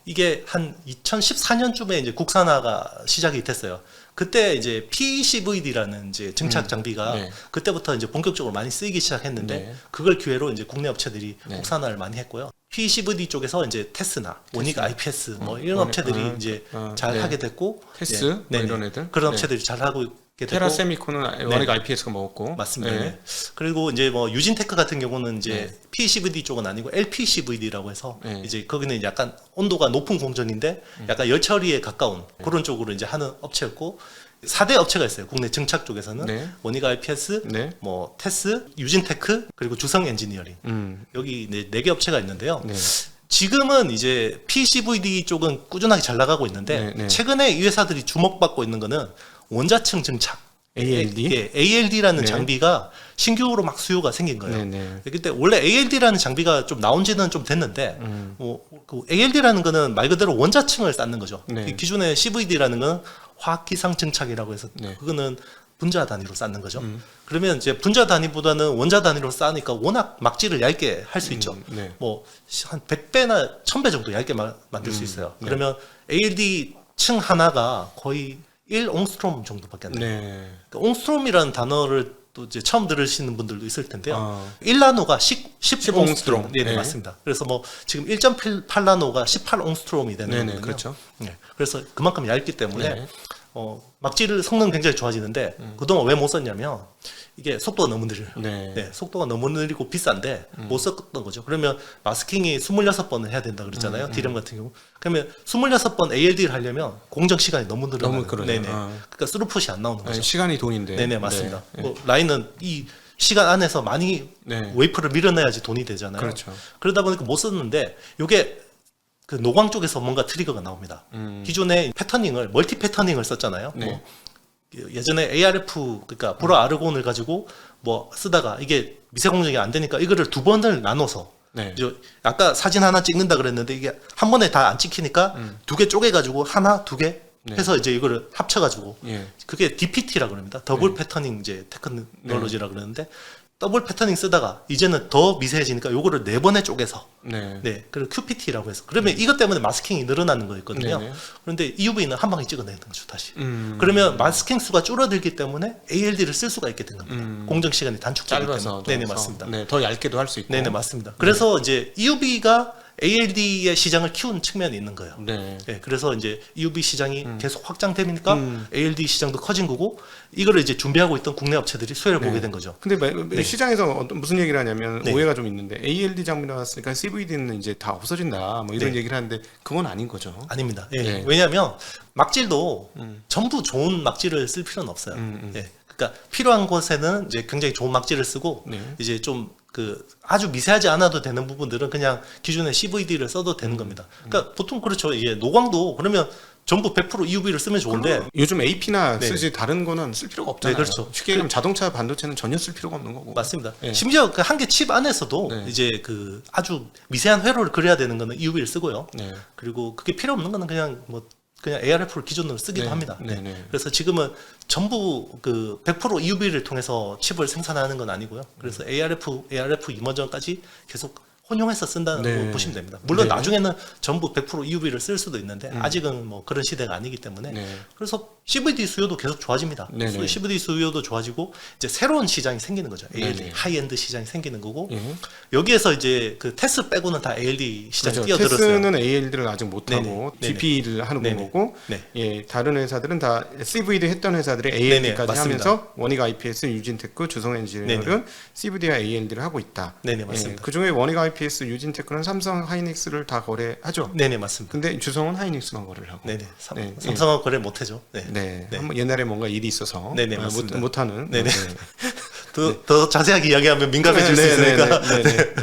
Speaker 2: 이게 한 2014년쯤에 이제 국산화가 시작이 됐어요. 그때 이제 PCVD라는 이제 증착 장비가
Speaker 1: 네.
Speaker 2: 그때부터 이제 본격적으로 많이 쓰이기 시작했는데
Speaker 1: 네.
Speaker 2: 그걸 기회로 이제 국내 업체들이
Speaker 1: 네.
Speaker 2: 국산화를 많이 했고요. PCVD 쪽에서 이제 테스나, 원익 IPS 뭐 이런
Speaker 1: 원익,
Speaker 2: 업체들이 이제 잘
Speaker 1: 네.
Speaker 2: 하게 됐고
Speaker 1: 테스 뭐 이런 애들?
Speaker 2: 그런
Speaker 1: 네.
Speaker 2: 업체들이 잘 하고 있게 됐고
Speaker 1: 테라세미콘은 원액 IPS가 먹었고.
Speaker 2: 맞습니다.
Speaker 1: 네.
Speaker 2: 네. 그리고 이제 뭐 유진테크 같은 경우는 이제
Speaker 1: 네.
Speaker 2: PCVD 쪽은 아니고 LPCVD라고 해서
Speaker 1: 네.
Speaker 2: 이제 거기는 약간 온도가 높은 공정인데 약간 열 처리에 가까운 그런 쪽으로 이제 하는 업체였고 4대 업체가 있어요. 국내 증착 쪽에서는
Speaker 1: 네.
Speaker 2: 원익 IPS,
Speaker 1: 네.
Speaker 2: 뭐 테스, 유진테크 그리고 주성 엔지니어링 여기 네 4개 업체가 있는데요.
Speaker 1: 네.
Speaker 2: 지금은 이제 PCVD 쪽은 꾸준하게 잘 나가고 있는데
Speaker 1: 네, 네.
Speaker 2: 최근에 이 회사들이 주목받고 있는 거는 원자층 증착
Speaker 1: ALD?
Speaker 2: 예, ALD라는
Speaker 1: 네.
Speaker 2: 장비가 신규로 막 수요가 생긴 거예요.
Speaker 1: 네, 네.
Speaker 2: 그때 원래 ALD라는 장비가 좀 나온 지는 좀 됐는데 그 ALD라는 거는 말 그대로 원자층을 쌓는 거죠.
Speaker 1: 네.
Speaker 2: 이 기존의 CVD라는 건 화학기상 증착이라고 해서
Speaker 1: 네.
Speaker 2: 그거는 분자 단위로 쌓는 거죠. 그러면 이제 분자 단위보다는 원자 단위로 쌓으니까 워낙 막지를 얇게 할 수 있죠.
Speaker 1: 네.
Speaker 2: 뭐 한 100배나 1000배 정도 얇게 만들 수 있어요. 그러면 ALD 층 하나가 거의 1옹스트롬 정도밖에 안 돼요.
Speaker 1: 네.
Speaker 2: 그러니까 옹스트롬이라는 단어를 또 이제 처음 들으시는 분들도 있을 텐데요.
Speaker 1: 아.
Speaker 2: 1나노가 10
Speaker 1: 옹스트롬.
Speaker 2: 네,
Speaker 1: 네.
Speaker 2: 맞습니다. 그래서 뭐 지금 1.8나노가 18옹스트롬이 되는
Speaker 1: 네네,
Speaker 2: 거거든요.
Speaker 1: 그렇죠.
Speaker 2: 네, 그래서 그만큼 얇기 때문에
Speaker 1: 네.
Speaker 2: 막지를 성능 굉장히 좋아지는데 그동안 왜 못 썼냐면 이게 속도가 너무 느려요.
Speaker 1: 네.
Speaker 2: 네, 속도가 너무 느리고 비싼데 못 썼던 거죠. 그러면 마스킹이 26번을 해야 된다 그랬잖아요. D램 같은 경우. 그러면 26번 ALD를 하려면 공정 시간이 너무 늘어나요.
Speaker 1: 너무 그러죠.
Speaker 2: 네네. 그러니까 스루풋이 안 나오는 거죠.
Speaker 1: 시간이 돈인데.
Speaker 2: 네네, 맞습니다.
Speaker 1: 네.
Speaker 2: 뭐 라인은 이 시간 안에서 많이
Speaker 1: 네.
Speaker 2: 웨이퍼를 밀어내야지 돈이 되잖아요.
Speaker 1: 그렇죠.
Speaker 2: 그러다 보니까 못 썼는데 이게 그 노광 쪽에서 뭔가 트리거가 나옵니다. 기존에 패터닝을 멀티 패터닝을 썼잖아요.
Speaker 1: 네.
Speaker 2: 뭐 예전에 ARF 그러니까 보라 아르곤을 가지고 뭐 쓰다가 이게 미세 공정이 안 되니까 이거를 두 번을 나눠서
Speaker 1: 네.
Speaker 2: 이제 아까 사진 하나 찍는다 그랬는데 이게 한 번에 다 안 찍히니까 두 개 쪼개 가지고 하나 두 개 해서 이제 이거를 합쳐 가지고
Speaker 1: 예.
Speaker 2: 그게 DPT라 그럽니다. 더블 패터닝 이제 테크놀로지라 그러는데 더블 패터닝 쓰다가 이제는 더 미세해지니까 요거를 네 번에 쪼개서
Speaker 1: 네.
Speaker 2: 네, 그리고 QPT라고 해서 그러면 이것 때문에 마스킹이 늘어나는 거였거든요.
Speaker 1: 네네.
Speaker 2: 그런데 EUV는 한 방에 찍어내는 거죠 다시. 그러면 마스킹 수가 줄어들기 때문에 ALD를 쓸 수가 있게 된 겁니다. 공정 시간이 단축되기
Speaker 1: 짧아서.
Speaker 2: 때문에. 네네, 맞습니다.
Speaker 1: 네, 더 얇게도 할 수 있고.
Speaker 2: 네네, 맞습니다. 그래서 이제 EUV가 ALD의 시장을 키운 측면이 있는 거예요.
Speaker 1: 네.
Speaker 2: 네, 그래서 이제 EUV 시장이 계속 확장되니까 ALD 시장도 커진 거고 이거를 이제 준비하고 있던 국내 업체들이 수혜를 보게 된 거죠.
Speaker 1: 근데 시장에서 무슨 얘기를 하냐면
Speaker 2: 네.
Speaker 1: 오해가 좀 있는데 ALD 장비 나왔으니까 CVD는 이제 다 없어진다 뭐 이런
Speaker 2: 네.
Speaker 1: 얘기를 하는데 그건 아닌 거죠.
Speaker 2: 아닙니다. 예.
Speaker 1: 네.
Speaker 2: 왜냐하면 막질도 전부 좋은 막질을 쓸 필요는 없어요. 예. 그러니까 필요한 곳에는 이제 굉장히 좋은 막질을 쓰고
Speaker 1: 네.
Speaker 2: 이제 좀 그 아주 미세하지 않아도 되는 부분들은 그냥 기존의 CVD를 써도 되는 겁니다. 그러니까 보통 그렇죠. 이게 노광도 그러면 전부 100% EUV를 쓰면 좋은데
Speaker 1: 요즘 AP나
Speaker 2: 네.
Speaker 1: 쓰지 다른 거는 쓸 필요가 없잖아요.
Speaker 2: 네, 그렇죠.
Speaker 1: 쉽게 얘기하면 자동차 반도체는 전혀 쓸 필요가 없는 거고.
Speaker 2: 맞습니다.
Speaker 1: 네.
Speaker 2: 심지어 그 한 개 칩 안에서도
Speaker 1: 네.
Speaker 2: 이제 그 아주 미세한 회로를 그려야 되는 거는 EUV를 쓰고요.
Speaker 1: 네.
Speaker 2: 그리고 그게 필요 없는 거는 그냥 ARF를 기존으로 쓰기도
Speaker 1: 네.
Speaker 2: 합니다.
Speaker 1: 네, 네.
Speaker 2: 그래서 지금은 전부 그 100% EUV를 통해서 칩을 생산하는 건 아니고요. 그래서 ARF 이머전까지 계속 혼용해서 쓴다는
Speaker 1: 네.
Speaker 2: 거 보시면 됩니다. 물론
Speaker 1: 네.
Speaker 2: 나중에는 전부 100% EUV를 쓸 수도 있는데 아직은 뭐 그런 시대가 아니기 때문에
Speaker 1: 네.
Speaker 2: 그래서 CVD 수요도 계속 좋아집니다.
Speaker 1: 네, 네.
Speaker 2: CVD 수요도 좋아지고 이제 새로운 시장이 생기는 거죠. ALD
Speaker 1: 네, 네.
Speaker 2: 하이엔드 시장이 생기는 거고
Speaker 1: 예.
Speaker 2: 여기에서 이제 그 테스 빼고는 다 ALD 시장에
Speaker 1: 그렇죠.
Speaker 2: 뛰어들었어요.
Speaker 1: 테스는 ALD를 아직 못 하고
Speaker 2: 네네.
Speaker 1: DP를 하는
Speaker 2: 네네.
Speaker 1: 거고
Speaker 2: 네.
Speaker 1: 예, 다른 회사들은 다 CVD 했던 회사들이
Speaker 2: 네네,
Speaker 1: ALD까지
Speaker 2: 맞습니다.
Speaker 1: 하면서 원익 IPS, 유진테크, 주성엔지니어링은
Speaker 2: 네네.
Speaker 1: CVD와 ALD를 하고 있다.
Speaker 2: 네네, 맞습니다.
Speaker 1: 그 중에 원익 IPS, 유진테크는 삼성, 하이닉스를 다 거래하죠.
Speaker 2: 네네, 맞습니다.
Speaker 1: 근데 주성은 하이닉스만 거래를 하고.
Speaker 2: 네네.
Speaker 1: 네,
Speaker 2: 삼성하고 거래 못하죠. 네.
Speaker 1: 네.
Speaker 2: 네.
Speaker 1: 한번 옛날에 뭔가 일이 있어서
Speaker 2: 네네,
Speaker 1: 못,
Speaker 2: 맞습니다.
Speaker 1: 못하는.
Speaker 2: 네네. 더 자세하게 이야기하면 민감해질 수 있으니까.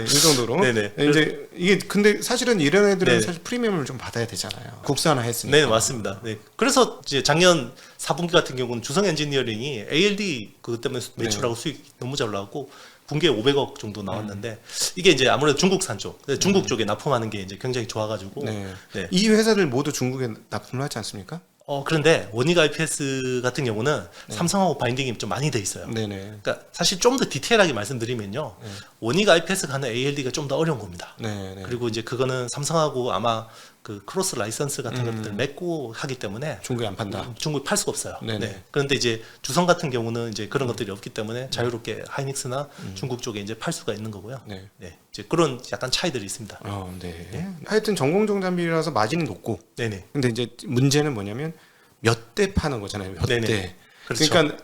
Speaker 1: 이 정도로.
Speaker 2: 네네.
Speaker 1: 이제 이게 근데 사실은 이런 애들은
Speaker 2: 네.
Speaker 1: 사실 프리미엄을 좀 받아야 되잖아요. 국산화했으니까.
Speaker 2: 네, 맞습니다. 네. 그래서 이제 작년 4분기 같은 경우는 주성 엔지니어링이 ALD 그것 때문에 매출하고 수익 너무 잘 나왔고 분기에 500억 정도 나왔는데 이게 이제 아무래도 중국산 쪽, 중국 쪽에 납품하는 게 이제 굉장히 좋아가지고.
Speaker 1: 네.
Speaker 2: 네.
Speaker 1: 이 회사들 모두 중국에 납품을 하지 않습니까?
Speaker 2: 그런데 원익 IPS 같은 경우는 삼성하고 바인딩이 좀 많이 돼 있어요.
Speaker 1: 네네.
Speaker 2: 그러니까 사실 좀 더 디테일하게 말씀드리면요, 원익 IPS가 하는 ALD가 좀 더 어려운 겁니다.
Speaker 1: 네네.
Speaker 2: 그리고 이제 그거는 삼성하고 아마 그 크로스 라이선스 같은 것들 맺고 하기 때문에
Speaker 1: 중국에 안 판다.
Speaker 2: 중국에 팔 수가 없어요.
Speaker 1: 네네.
Speaker 2: 네. 그런데 이제 주성 같은 경우는 이제 그런 것들이 없기 때문에 자유롭게 하이닉스나 중국 쪽에 이제 팔 수가 있는 거고요.
Speaker 1: 네.
Speaker 2: 네. 이제 그런 약간 차이들이 있습니다.
Speaker 1: 네. 하여튼 전공정 장비라서 마진이 높고.
Speaker 2: 네네.
Speaker 1: 근데 이제 문제는 뭐냐면 몇 대 파는 거잖아요. 몇
Speaker 2: 네네.
Speaker 1: 대.
Speaker 2: 그렇죠.
Speaker 1: 그러니까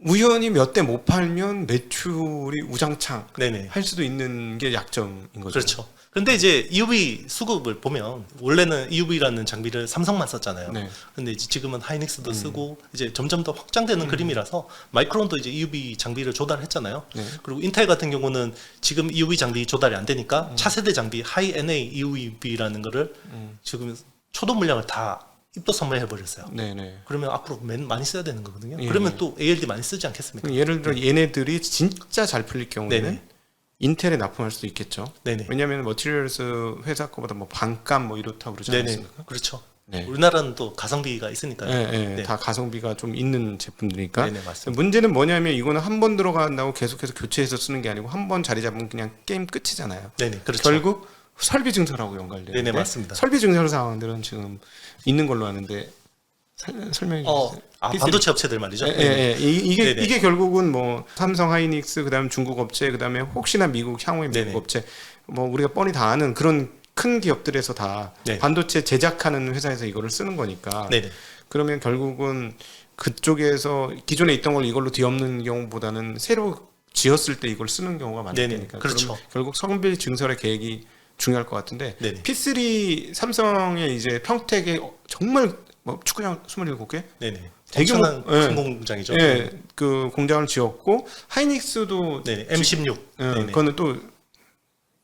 Speaker 1: 우연히 몇 대 못 팔면 매출이 우장창
Speaker 2: 네네.
Speaker 1: 할 수도 있는 게 약점인 거죠.
Speaker 2: 그렇죠. 근데 이제 EUV 수급을 보면 원래는 EUV라는 장비를 삼성만 썼잖아요.
Speaker 1: 네.
Speaker 2: 근데 이제 지금은 하이닉스도 쓰고 이제 점점 더 확장되는 그림이라서 마이크론도 이제 EUV 장비를 조달했잖아요.
Speaker 1: 네.
Speaker 2: 그리고 인텔 같은 경우는 지금 EUV 장비 조달이 안 되니까 차세대 장비 하이 NA EUV라는 거를 지금 초도 물량을 다 입도 선물해 버렸어요.
Speaker 1: 네네.
Speaker 2: 그러면 앞으로 많이 써야 되는 거거든요.
Speaker 1: 예.
Speaker 2: 그러면 또 ALD 많이 쓰지 않겠습니까?
Speaker 1: 예를 들어 얘네들이 진짜 잘 풀릴 경우에는
Speaker 2: 네네.
Speaker 1: 인텔에 납품할 수도 있겠죠.
Speaker 2: 네네.
Speaker 1: 왜냐하면 머티리얼스 회사 거보다 뭐 반값 뭐 이렇다고 그러지
Speaker 2: 네네.
Speaker 1: 않습니까?
Speaker 2: 그렇죠.
Speaker 1: 네.
Speaker 2: 우리나라는 또 가성비가 있으니까요.
Speaker 1: 네. 다 가성비가 좀 있는 제품들이니까.
Speaker 2: 네네, 맞습니다.
Speaker 1: 문제는 뭐냐면 이거는 한 번 들어간다고 계속해서 교체해서 쓰는 게 아니고 한 번 자리 잡으면 그냥 게임 끝이잖아요.
Speaker 2: 네네. 그렇죠.
Speaker 1: 결국 설비 증설하고 연관돼요.
Speaker 2: 네네, 맞습니다.
Speaker 1: 설비 증설 상황들은 지금 있는 걸로 아는데 설명해 주세요.
Speaker 2: 반도체 업체들 말이죠.
Speaker 1: 이게 결국은 뭐 삼성, 하이닉스, 그다음 중국 업체, 그다음에 혹시나 미국 향후의 미국
Speaker 2: 네네.
Speaker 1: 업체, 뭐 우리가 뻔히 다 아는 그런 큰 기업들에서 다
Speaker 2: 네.
Speaker 1: 반도체 제작하는 회사에서 이거를 쓰는 거니까.
Speaker 2: 네네.
Speaker 1: 그러면 결국은 그쪽에서 기존에 있던 걸 이걸로 뒤엎는 경우보다는 새로 지었을 때 이걸 쓰는 경우가
Speaker 2: 네네.
Speaker 1: 많으니까
Speaker 2: 그렇죠.
Speaker 1: 결국 성비 증설의 계획이 중요할 것 같은데
Speaker 2: 네네.
Speaker 1: P3 삼성의 이제 평택에 정말 뭐 축구장 27개
Speaker 2: 네네.
Speaker 1: 대규모
Speaker 2: 엄청난 큰 공장이죠.
Speaker 1: 예, 그 공장을 지었고 하이닉스도
Speaker 2: 네네. M16.
Speaker 1: 예,
Speaker 2: 네네.
Speaker 1: 그거는 또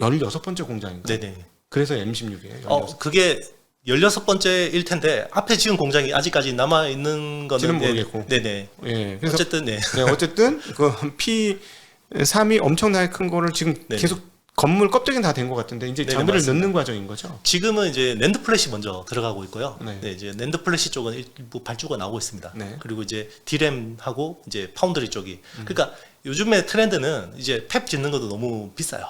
Speaker 1: 16번째 공장인가?
Speaker 2: 네네.
Speaker 1: 그래서 M16이에요.
Speaker 2: 그게 16번째일 텐데 앞에 지은 공장이 아직까지 남아 있는 거는
Speaker 1: 지는 모르겠고.
Speaker 2: 네네.
Speaker 1: 예, 그래서
Speaker 2: 어쨌든 네.
Speaker 1: 네, 어쨌든 그 P3이 엄청나게 큰 거를 지금
Speaker 2: 네네.
Speaker 1: 계속 건물 껍데기는 다 된 것 같은데 이제
Speaker 2: 네네,
Speaker 1: 장비를
Speaker 2: 맞습니다.
Speaker 1: 넣는 과정인 거죠.
Speaker 2: 지금은 이제 낸드 플래시 먼저 들어가고 있고요.
Speaker 1: 네.
Speaker 2: 네, 이제 낸드 플래시 쪽은 일부 발주가 나오고 있습니다.
Speaker 1: 네.
Speaker 2: 그리고 이제 디램하고 이제 파운드리 쪽이. 그러니까 요즘에 트렌드는 이제 팹 짓는 것도 너무 비싸요.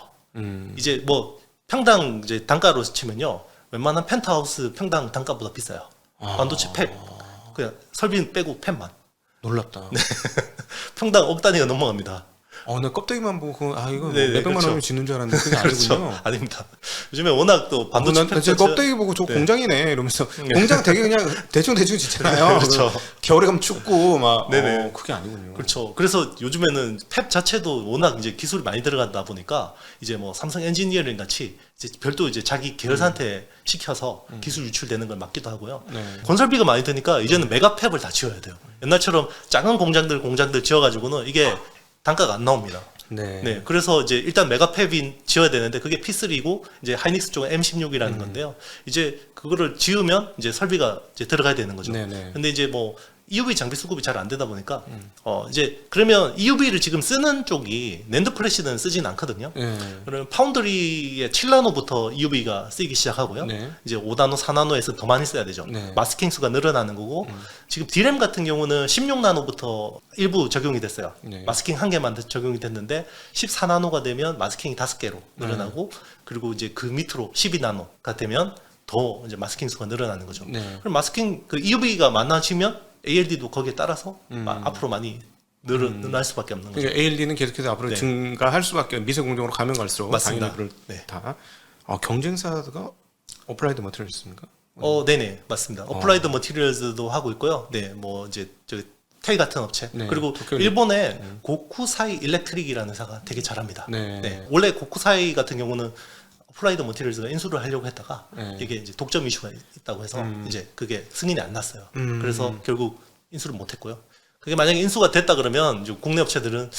Speaker 2: 이제 뭐 평당 이제 단가로 치면요, 웬만한 펜트하우스 평당 단가보다 비싸요. 반도체 팹 그냥 설비 빼고 팹만
Speaker 1: 놀랍다.
Speaker 2: 평당 억 단위가 넘어갑니다.
Speaker 1: 나 껍데기만 보고 이거 뭐
Speaker 2: 네네,
Speaker 1: 몇백만
Speaker 2: 그렇죠.
Speaker 1: 원을 짓는 줄 알았는데 그게
Speaker 2: 그렇죠.
Speaker 1: 아니군요.
Speaker 2: 아닙니다. 요즘에 워낙 또 반도체
Speaker 1: 난 진짜
Speaker 2: 팹
Speaker 1: 껍데기 보고 저
Speaker 2: 네.
Speaker 1: 공장이네 이러면서 공장 되게 그냥 대충 짓잖아요.
Speaker 2: 그렇죠.
Speaker 1: 겨울에 가면 춥고 막
Speaker 2: 네네.
Speaker 1: 그게 아니군요.
Speaker 2: 그렇죠. 그래서 요즘에는 팹 자체도 워낙 이제 기술이 많이 들어가다 보니까 이제 뭐 삼성 엔지니어링 같이 이제 별도 이제 자기 계열사한테 시켜서 기술 유출되는 걸 막기도 하고요.
Speaker 1: 네.
Speaker 2: 건설비가 많이 드니까 이제는 메가 팹을 다 지어야 돼요. 옛날처럼 작은 공장들 지어가지고는 이게 단가가 안 나옵니다.
Speaker 1: 네.
Speaker 2: 네, 그래서 이제 일단 메가 팹이 지어야 되는데 그게 P3고 이제 하이닉스 쪽은 M16이라는 건데요. 이제 그거를 지으면 이제 설비가 이제 들어가야 되는 거죠.
Speaker 1: 네네.
Speaker 2: 근데 이제 뭐 EUV 장비 수급이 잘 안 되다 보니까 이제 그러면 EUV를 지금 쓰는 쪽이 낸드 플래시는 쓰진 않거든요.
Speaker 1: 네.
Speaker 2: 그러면 파운드리의 7나노부터 EUV가 쓰이기 시작하고요.
Speaker 1: 네.
Speaker 2: 이제 5나노, 4나노에서 더 많이 써야 되죠.
Speaker 1: 네.
Speaker 2: 마스킹 수가 늘어나는 거고 지금 D램 같은 경우는 16나노부터 일부 적용이 됐어요.
Speaker 1: 네.
Speaker 2: 마스킹 한 개만 적용이 됐는데 14나노가 되면 마스킹이 5개로 늘어나고 그리고 이제 그 밑으로 12나노가 되면 더 이제 마스킹 수가 늘어나는 거죠.
Speaker 1: 네.
Speaker 2: 그럼 마스킹 그 EUV가 많아지면 ALD도 거기에 따라서 앞으로 많이 늘어날 수밖에 없는 거죠.
Speaker 1: 그러니까 ALD는 계속해서 앞으로
Speaker 2: 네.
Speaker 1: 증가할 수밖에 미세 공정으로 가면 갈수록
Speaker 2: 맞습니다.
Speaker 1: 당연히
Speaker 2: 네.
Speaker 1: 그렇다. 경쟁사가 어플라이드 머티리얼스입니까?
Speaker 2: 네네 맞습니다. 어플라이드 머티리얼즈도 하고 있고요. 네, 뭐 이제 저기 테이 같은 업체
Speaker 1: 네,
Speaker 2: 그리고
Speaker 1: 도쿄
Speaker 2: 일본의 고쿠사이 일렉트릭이라는 회사가 되게 잘합니다.
Speaker 1: 네.
Speaker 2: 원래 고쿠사이 같은 경우는 어플라이드 머티리얼즈가 인수를 하려고 했다가
Speaker 1: 네.
Speaker 2: 이게 이제 독점 이슈가 있다고 해서 이제 그게 승인이 안 났어요. 그래서 결국 인수를 못했고요. 그게 만약에 인수가 됐다 그러면 이제 국내 업체들은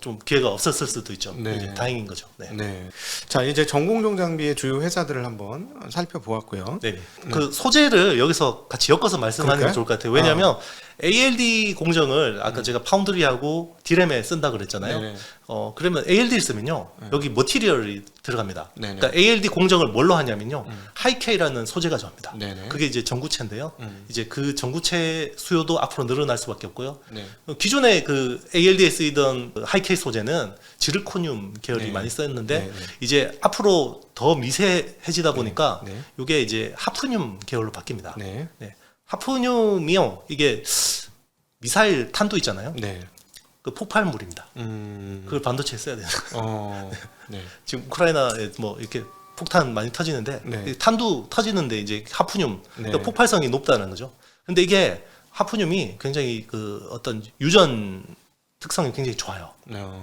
Speaker 2: 좀 기회가 없었을 수도 있죠.
Speaker 1: 네.
Speaker 2: 이제 다행인 거죠. 네.
Speaker 1: 네. 자, 이제 전공정 장비의 주요 회사들을 한번 살펴보았고요.
Speaker 2: 네. 그 소재를 여기서 같이 엮어서 말씀하는 게
Speaker 1: 그럴까요?
Speaker 2: 좋을 것 같아요. 왜냐하면 ALD 공정을 아까 제가 파운드리하고 디램에 쓴다 그랬잖아요.
Speaker 1: 네네.
Speaker 2: 그러면 ALD를 쓰면요. 여기 머티리얼이 들어갑니다.
Speaker 1: 네네.
Speaker 2: 그러니까 ALD 공정을 뭘로 하냐면요. 하이케이라는 소재가 좋아합니다.
Speaker 1: 네네.
Speaker 2: 그게 이제 전구체인데요. 이제 그 전구체 수요도 앞으로 늘어날 수밖에 없고요.
Speaker 1: 네.
Speaker 2: 기존에 그 ALD에 쓰이던 그 하이케이 소재는 지르코늄 계열이
Speaker 1: 네.
Speaker 2: 많이 쓰였는데
Speaker 1: 네.
Speaker 2: 이제 앞으로 더 미세해지다 보니까
Speaker 1: 네.
Speaker 2: 이게 이제 하프늄 계열로 바뀝니다.
Speaker 1: 네.
Speaker 2: 네. 하프늄이요. 이게 미사일 탄도 있잖아요.
Speaker 1: 네.
Speaker 2: 그 폭발물입니다.
Speaker 1: 음.
Speaker 2: 그걸 반도체에 써야 돼요.
Speaker 1: 네.
Speaker 2: 지금 우크라이나에 뭐 이렇게 폭탄 많이 터지는데
Speaker 1: 네.
Speaker 2: 이 탄도 터지는데 이제 하프늄
Speaker 1: 네.
Speaker 2: 그러니까 폭발성이 높다는 거죠. 근데 이게 하프늄이 굉장히 그 어떤 유전 특성이 굉장히 좋아요.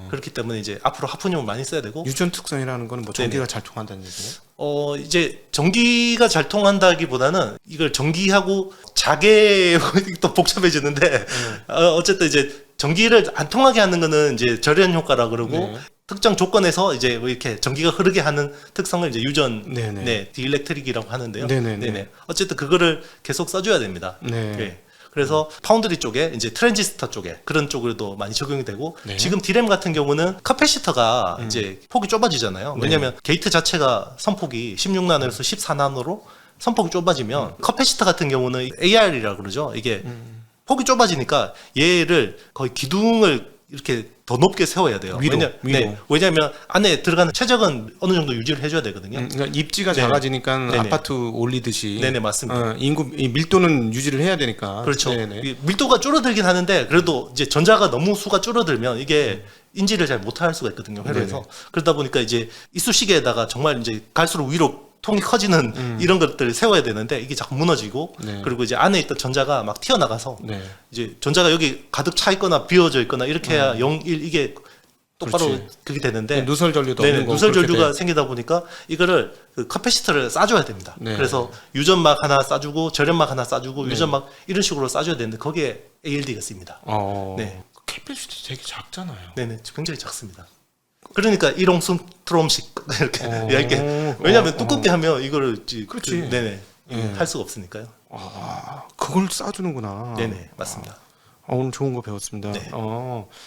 Speaker 2: 그렇기 때문에 이제 앞으로 하프늄을 많이 써야 되고
Speaker 1: 유전 특성이라는 거는 뭐 전기가 잘 통한다는 얘기예요?
Speaker 2: 이제 전기가 잘 통한다기보다는 이걸 전기하고 자개 또 복잡해지는데 어쨌든 이제 전기를 안 통하게 하는 거는 이제 절연 효과라 그러고
Speaker 1: 네.
Speaker 2: 특정 조건에서 이제 뭐 이렇게 전기가 흐르게 하는 특성을 이제 유전
Speaker 1: 네네.
Speaker 2: 디일렉트릭이라고 하는데요.
Speaker 1: 네네네.
Speaker 2: 어쨌든 그거를 계속 써줘야 됩니다.
Speaker 1: 네.
Speaker 2: 예. 그래서 파운드리 쪽에 이제 트랜지스터 쪽에 그런 쪽으로도 많이 적용이 되고
Speaker 1: 네.
Speaker 2: 지금 디램 같은 경우는 카패시터가 이제 폭이 좁아지잖아요. 왜냐하면 게이트 자체가 선폭이 16나노에서 14나노로 선폭이 좁아지면 카패시터 같은 경우는 AR이라고 그러죠. 이게 폭이 좁아지니까 얘를 거의 기둥을 이렇게 더 높게 세워야 돼요.
Speaker 1: 위로.
Speaker 2: 왜냐하면 안에 들어가는 최적은 어느 정도 유지를 해줘야 되거든요.
Speaker 1: 그러니까 입지가
Speaker 2: 네네.
Speaker 1: 작아지니까
Speaker 2: 네네.
Speaker 1: 아파트 올리듯이
Speaker 2: 네네, 맞습니다.
Speaker 1: 인구 이 밀도는 유지를 해야 되니까.
Speaker 2: 그렇죠.
Speaker 1: 네네.
Speaker 2: 이 밀도가 줄어들긴 하는데 그래도 이제 전자가 너무 수가 줄어들면 이게 인지를 잘 못할 수가 있거든요. 회로에서.
Speaker 1: 네네.
Speaker 2: 그러다 보니까 이제 이쑤시개에다가 정말 이제 갈수록 위로 통이 커지는 이런 것들을 세워야 되는데 이게 자꾸 무너지고
Speaker 1: 네.
Speaker 2: 그리고 이제 안에 있던 전자가 막 튀어나가서
Speaker 1: 네.
Speaker 2: 이제 전자가 여기 가득 차 있거나 비어져 있거나 이렇게 해야 0, 1 이게 똑바로
Speaker 1: 그렇지.
Speaker 2: 그게 되는데
Speaker 1: 누설 전류도
Speaker 2: 네네,
Speaker 1: 없는 거고
Speaker 2: 누설
Speaker 1: 그렇게
Speaker 2: 전류가
Speaker 1: 돼.
Speaker 2: 생기다 보니까 이거를 그 카패시터를 싸줘야 됩니다.
Speaker 1: 네.
Speaker 2: 그래서 유전막 하나 싸주고 절연막 하나 싸주고
Speaker 1: 네.
Speaker 2: 유전막 이런 식으로 싸줘야 되는데 거기에 ALD가 씁니다.
Speaker 1: 네. 캐패시티 되게 작잖아요.
Speaker 2: 네네, 굉장히 작습니다. 그러니까 일홍순트롬식 이렇게 얇게 왜냐하면 두껍게 하면 이거를
Speaker 1: 그렇지.
Speaker 2: 네네
Speaker 1: 예.
Speaker 2: 할 수가 없으니까요.
Speaker 1: 그걸 싸주는구나.
Speaker 2: 네네 맞습니다.
Speaker 1: 오늘 좋은 거 배웠습니다.
Speaker 2: 네.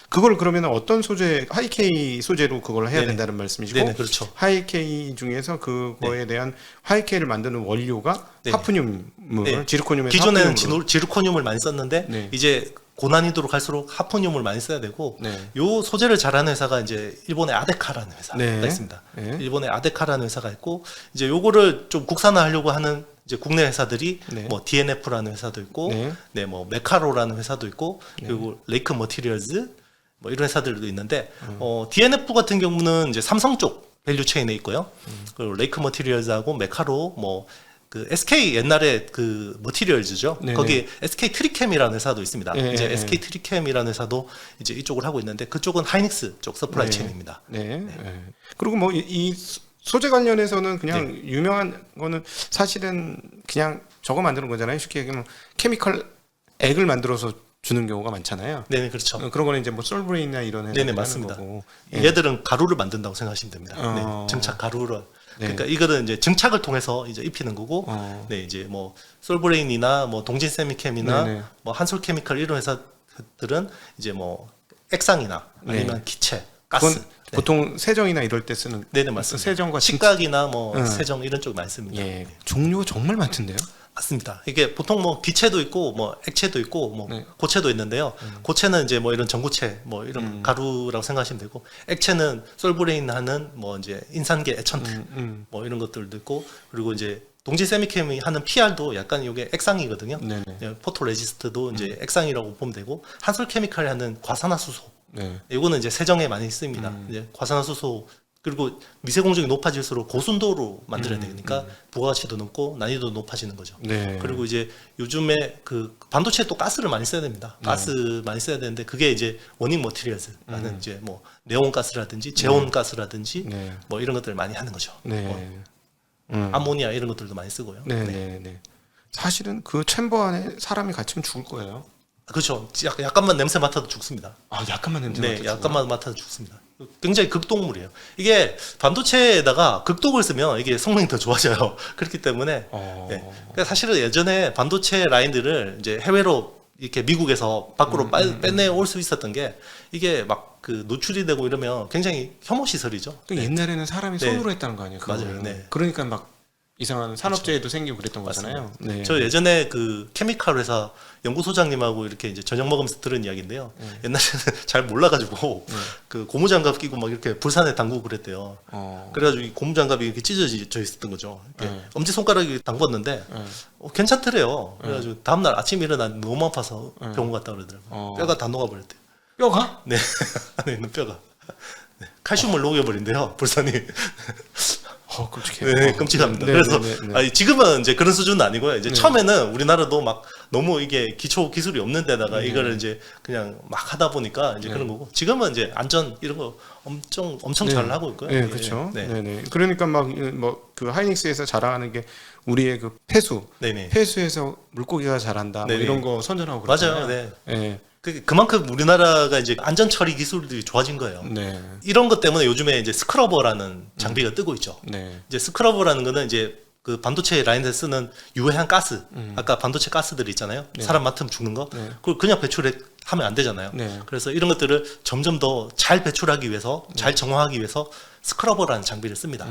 Speaker 1: 그걸 그러면 어떤 소재, 하이케이 소재로 그걸 해야
Speaker 2: 네네.
Speaker 1: 된다는 말씀이시고,
Speaker 2: 네네 그렇죠.
Speaker 1: 하이케이 중에서 그거에 대한 하이케이를 만드는 원료가
Speaker 2: 네.
Speaker 1: 하프늄을
Speaker 2: 네.
Speaker 1: 지르코늄에서
Speaker 2: 기존에는
Speaker 1: 하프늄으로.
Speaker 2: 지르코늄을 많이 썼는데
Speaker 1: 네.
Speaker 2: 이제 고난이도로 갈수록 하프늄을 많이 써야 되고
Speaker 1: 네.
Speaker 2: 요 소재를 잘하는 회사가 이제 일본의 아데카라는 회사가
Speaker 1: 네.
Speaker 2: 있습니다.
Speaker 1: 네.
Speaker 2: 일본의 아데카라는 회사가 있고 이제 요거를 좀 국산화하려고 하는 이제 국내 회사들이
Speaker 1: 네.
Speaker 2: 뭐 DNF라는 회사도 있고
Speaker 1: 네.
Speaker 2: 네, 뭐 메카로라는 회사도 있고 그리고 레이크 머티리얼즈 뭐 이런 회사들도 있는데 DNF 같은 경우는 이제 삼성 쪽 밸류 체인에 있고요. 그리고 레이크 머티리얼즈하고 메카로 뭐 그 SK 옛날에 그 머티리얼즈죠.
Speaker 1: 네네.
Speaker 2: 거기 SK 트리캠이라는 회사도 있습니다.
Speaker 1: 네,
Speaker 2: 이제
Speaker 1: 네.
Speaker 2: SK 트리캠이라는 회사도 이제 이쪽을 하고 있는데 그쪽은 하이닉스 쪽 서플라이
Speaker 1: 네.
Speaker 2: 체인입니다.
Speaker 1: 네. 네. 그리고 뭐 이 소재 관련해서는 그냥 유명한 거는 사실은 그냥 저거 만드는 거잖아요. 쉽게 얘기하면 케미컬 액을 만들어서 주는 경우가 많잖아요.
Speaker 2: 네네 그렇죠.
Speaker 1: 그런 거는 이제 뭐 솔브레인이나 이런 회사들이
Speaker 2: 네네
Speaker 1: 하는
Speaker 2: 맞습니다.
Speaker 1: 거고.
Speaker 2: 얘들은 가루를 만든다고 생각하시면 됩니다. 네, 증착 가루를.
Speaker 1: 네.
Speaker 2: 그러니까 이거는 이제 증착을 통해서 이제 입히는 거고, 네 이제 뭐 솔브레인이나 뭐 동진 세미캠이나
Speaker 1: 네네.
Speaker 2: 뭐 한솔 케미컬 이런 회사들은 이제 뭐 액상이나 아니면 기체, 가스.
Speaker 1: 그건 보통 세정이나 이럴 때 쓰는
Speaker 2: 네네 맞습니다.
Speaker 1: 세정과
Speaker 2: 식각이나 뭐 세정 이런 쪽 많이 씁니다.
Speaker 1: 예. 종류가 정말 많던데요.
Speaker 2: 맞습니다. 이게 보통 뭐 기체도 있고 뭐 액체도 있고 뭐
Speaker 1: 네.
Speaker 2: 고체도 있는데요. 고체는 이제 뭐 이런 전구체 뭐 이런 가루라고 생각하시면 되고 액체는 솔브레인 하는 뭐 이제 인산계 에천트 뭐 이런 것들도 있고 그리고 이제 동지 세미캠이 하는 PR도 약간 이게 액상이거든요.
Speaker 1: 네네.
Speaker 2: 포토레지스트도 이제 액상이라고 보면 되고 한솔 케미칼이 하는 과산화수소
Speaker 1: 네.
Speaker 2: 이거는 이제 세정에 많이 씁니다. 이제 과산화수소 그리고 미세 공정이 높아질수록 고순도로 만들어야 되니까 부가가치도 높고 난이도도 높아지는 거죠.
Speaker 1: 네.
Speaker 2: 그리고 이제 요즘에 그 반도체에 또 가스를 많이 써야 됩니다. 가스 많이 써야 되는데 그게 이제 워닝 머티리얼즈라는 이제 뭐 네온 가스라든지 제온 가스라든지
Speaker 1: 네.
Speaker 2: 뭐 이런 것들을 많이 하는 거죠.
Speaker 1: 네.
Speaker 2: 뭐 아모니아 이런 것들도 많이 쓰고요.
Speaker 1: 네. 네. 네. 사실은 그 챔버 안에 사람이 갇히면 죽을 거예요.
Speaker 2: 그렇죠. 약간만 냄새 맡아도 죽습니다.
Speaker 1: 아, 약간만 냄새
Speaker 2: 네,
Speaker 1: 맡았구나.
Speaker 2: 약간만 맡아도 죽습니다. 굉장히 극독물이에요. 이게 반도체에다가 극독을 쓰면 이게 성능이 더 좋아져요. 그렇기 때문에 네. 그러니까 사실은 예전에 반도체 라인들을 이제 해외로 이렇게 미국에서 밖으로 빼내올 수 있었던 게 이게 막 그 노출이 되고 이러면 굉장히 혐오 시설이죠.
Speaker 1: 또 옛날에는 사람이
Speaker 2: 네.
Speaker 1: 손으로 했다는 거 아니에요? 그거를.
Speaker 2: 맞아요. 네.
Speaker 1: 그러니까 막 이상한 산업재해도 생기고 그랬던 거잖아요. 네.
Speaker 2: 저 예전에 그 케미칼 회사 연구소장님하고 이렇게 이제 저녁 먹으면서 들은 이야기인데요. 옛날에는 잘 몰라가지고 그 고무장갑 끼고 막 이렇게 불산에 담그고 그랬대요. 그래가지고 이 고무장갑이 이렇게 찢어져 있었던 거죠. 이렇게 엄지 손가락이 담궜는데 괜찮더래요. 그래가지고 다음날 아침 일어나 너무 아파서 병원 갔다 그러더라고요. 뼈가 다 녹아버렸대요.
Speaker 1: 뼈가?
Speaker 2: 네, 안에 있는 뼈가. 네. 칼슘을 녹여버린대요. 불산이.
Speaker 1: 끔찍해요.
Speaker 2: 네, 끔찍합니다.
Speaker 1: 네,
Speaker 2: 그래서
Speaker 1: 네, 네, 네.
Speaker 2: 아니, 지금은 이제 그런 수준은 아니고요. 이제 처음에는 우리나라도 막 너무 이게 기초 기술이 없는 데다가 이거를 이제 그냥 막 하다 보니까 이제 그런 거고 지금은 이제 안전 이런 거 엄청
Speaker 1: 네.
Speaker 2: 잘 하고 있고요.
Speaker 1: 네,
Speaker 2: 예,
Speaker 1: 그렇죠.
Speaker 2: 네.
Speaker 1: 네, 네. 그러니까 막 뭐 그 하이닉스에서 자랑하는 게 우리의 그 폐수,
Speaker 2: 네네.
Speaker 1: 폐수에서 물고기가 자란다, 뭐
Speaker 2: 네네.
Speaker 1: 이런 거 선전하고 그러잖아요.
Speaker 2: 맞아요. 네.
Speaker 1: 네.
Speaker 2: 그만큼 우리나라가 이제 안전 처리 기술들이 좋아진 거예요.
Speaker 1: 네.
Speaker 2: 이런 것 때문에 요즘에 이제 스크러버라는 장비가 뜨고 있죠.
Speaker 1: 네.
Speaker 2: 이제 스크러버라는 거는 이제 그 반도체 라인에서 쓰는 유해한 가스, 아까 반도체 가스들 있잖아요. 사람 맡으면 죽는 거, 그걸 그냥 배출하면 안 되잖아요.
Speaker 1: 네.
Speaker 2: 그래서 이런 것들을 점점 더 잘 배출하기 위해서, 잘 정화하기 위해서 스크러버라는 장비를 씁니다.